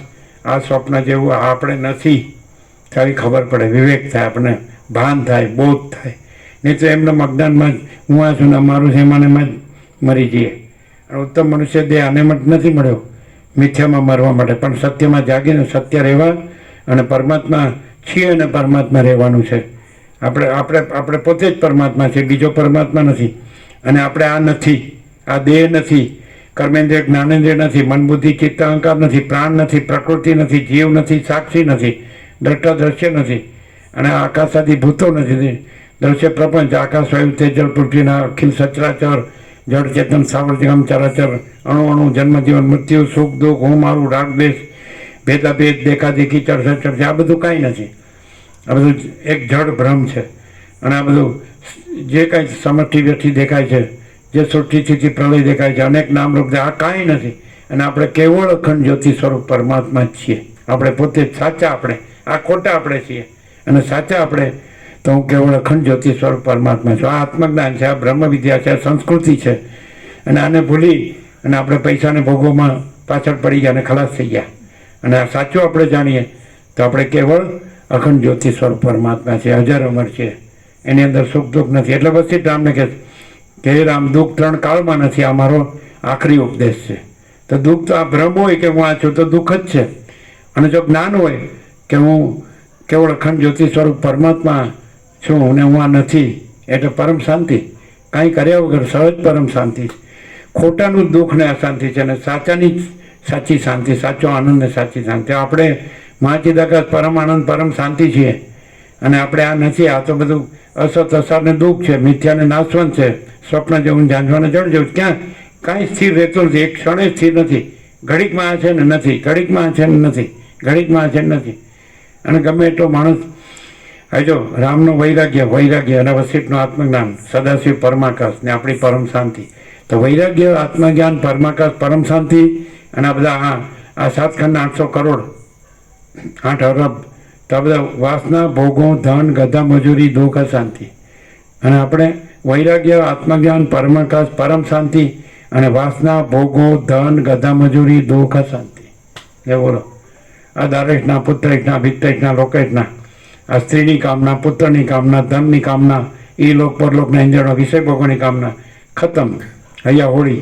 આ સ્વપ્ન જેવું આ આપણે નથી. સારી ખબર પડે, વિવેક થાય, આપણને ભાન થાય, બોધ થાય. નહીં તો એમના અજ્ઞાનમાં જ હું આ છું ને અમારું છે એમાં જ મરી જઈએ. અને ઉત્તમ મનુષ્ય દેહ આને માટે નથી મળ્યો મિથ્યામાં મરવા માટે, પણ સત્યમાં જાગીને સત્ય રહેવા અને પરમાત્મા છીએ અને પરમાત્મા રહેવાનું છે. આપણે પોતે જ પરમાત્મા છે, બીજો પરમાત્મા નથી. અને આપણે આ નથી, આ દેહ નથી, કર્મેન્દ્રિય જ્ઞાનેન્દ્રિય નથી, મન બુદ્ધિ ચિત્ત અહંકાર નથી, પ્રાણ નથી, પ્રકૃતિ નથી, જીવ નથી, સાક્ષી નથી, દ્રષ્ટા દ્રશ્ય નથી, અને આકાશાદી ભૂતો નથી, દ્રશ્ય પ્રપંચ આકાશ વાયુ તેજ જળ પૃથ્વીના અખિલ સચરાચર જળ ચેતન સાવર જગમ ચરાચર અણુ અણુ જન્મ જીવન મૃત્યુ સુખ દુઃખ હું મારું રાગ દ્વેષ ભેદાભેદ દેખાદેખી ચર્ચા ચર્ચા, આ બધું કાંઈ નથી. આ બધું એક જડ ભ્રમ છે. અને આ બધું જે કાંઈ સમષ્ટિ વ્યક્તિ દેખાય છે, જે સૃષ્ટિ સ્થિતિ પ્રલય દેખાય છે, અનેક નામરૂપ આ કાંઈ નથી. અને આપણે કેવળ અખંડ જ્યોતિ સ્વરૂપ પરમાત્મા જ છીએ. આપણે પોતે જ સાચા, આપણે આ ખોટા આપણે છીએ. અને સાચા આપણે તો હું કેવળ અખંડ જ્યોતિ સ્વરૂપ પરમાત્મા છું. આ આત્મજ્ઞાન છે, આ બ્રહ્મ વિદ્યા છે, આ સંસ્કૃતિ છે. અને આને ભૂલી અને આપણે પૈસાને ભોગવમાં પાછળ પડી ગયા અને ખલાસ થઈ ગયા. અને આ સાચું આપણે જાણીએ તો આપણે કેવળ અખંડ જ્યોતિ સ્વરૂપ પરમાત્મા છે, અજર અમર છે. એની અંદર સુખ દુઃખ નથી. એટલે પછી રામને કહે કે હે રામ, દુઃખ ત્રણ કાળમાં નથી. આ મારો આખરી ઉપદેશ છે. તો દુઃખ તો આ ભ્રમ હોય કે હું આ છું તો દુઃખ જ છે. અને જો જ્ઞાન હોય કે હું કેવળ અખંડ જ્યોતિ સ્વરૂપ પરમાત્મા છું અને હું આ નથી, એટલે પરમ શાંતિ. કાંઈ કર્યા વગર સહજ પરમ શાંતિ. ખોટાનું દુઃખ ને અશાંતિ છે, અને સાચાની સાચી શાંતિ, સાચો આનંદ ને સાચી શાંતિ. આપણે મહાચિદાકાશ પરમ આનંદ પરમ શાંતિ છીએ. અને આપણે આ નથી. આ તો બધું અસત અસાર ને દુઃખ છે, મિથ્યા ને નાશવંત છે, સ્વપ્ન જેવું ઝાંઝવાને જળ જેવું. ક્યાં કાંઈ સ્થિર રહેતું નથી, એક ક્ષણે સ્થિર નથી. ઘડીકમાં આ છે ને નથી, ઘડીકમાં આ છે ને નથી, ઘડીકમાં આ છે ને નથી. અને ગમે એટલો માણસ જો રામનું વૈરાગ્ય અને વસિષ્ઠનું આત્મજ્ઞાન, સદાશિવ પરમાકાશ ને આપણી પરમ શાંતિ. તો વૈરાગ્ય, આત્મજ્ઞાન, પરમાકાશ, પરમ શાંતિ અને આ બધા આ 7 ખંડ 800 કરોડ 8 અરબ, તો આ બધા વાસના, ભોગો, ધન, ગધા મજૂરી, દુઃખ, અશાંતિ. અને આપણે વૈરાગ્ય, આત્મજ્ઞાન, પરમાકાશ, પરમ શાંતિ અને વાસના, ભોગો, ધન, ગધા મજૂરી, દુઃખ, અશાંતિ. એ બોલો, આ દારેશના, પુત્રેશના, ભિત્તેશના, લોકેશના, આ સ્ત્રીની કામના, પુત્રની કામના, ધનની કામના, એ લોક પરલોકના ઇંજણો, વિષય ભોગોની કામના, ખતમ. અહીંયા હોળી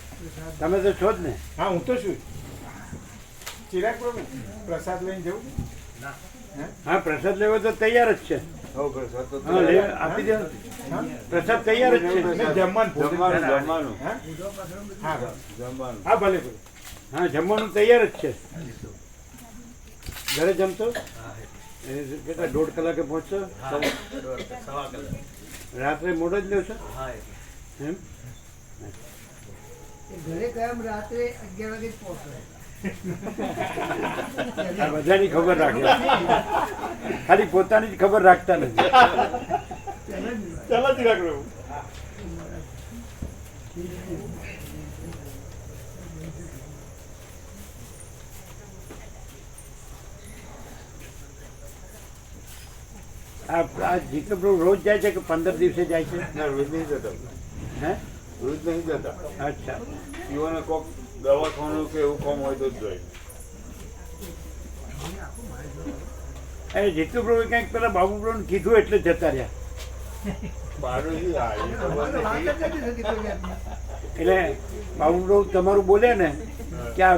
તમે તો છો જ ને. હા હું તો છું ચિરાગ પ્રભુ પ્રસાદ લઈને જવું હા, પ્રસાદ લેવો તો તૈયાર જ છે. હા, આપી દો. પ્રસાદ તૈયાર જ છે. જમવાનું હા હા હા ભલે ભલે હા, જમવાનું તૈયાર જ છે. ઘરે જમશો? કેટલા 1.5 કલાકે પહોંચશો? રાત્રે મોડો જ લેવશો એમ? એ ઘરે કાયમ રાત્રે 11 વાગે જ પહોંચે. આ બધાની ખબર રાખે, ખાલી પોતાની જ ખબર રાખતા નથી. ચાલો ચિરાગ પ્રભુ આ જીતુ પ્રભુ રોજ જાય છે કે 15 દિવસે જાય છે? ના, રોજ નહીં જતા. હે? રોજ નહીં જતા. અચ્છા. યુવાને કોક દવાખાનું કે એવું કામ હોય તો જ જાય. એ જીતુ પ્રભુ કંઈક પેલા બાબુ પ્રભુને કીધું એટલે જતા રહ્યા. બહારથી આ એ ખબર વાત જ નથી. નથી થતી કોઈ જાતની. એટલે બાબુ પ્રભુ તમારું બોલે ને કે આ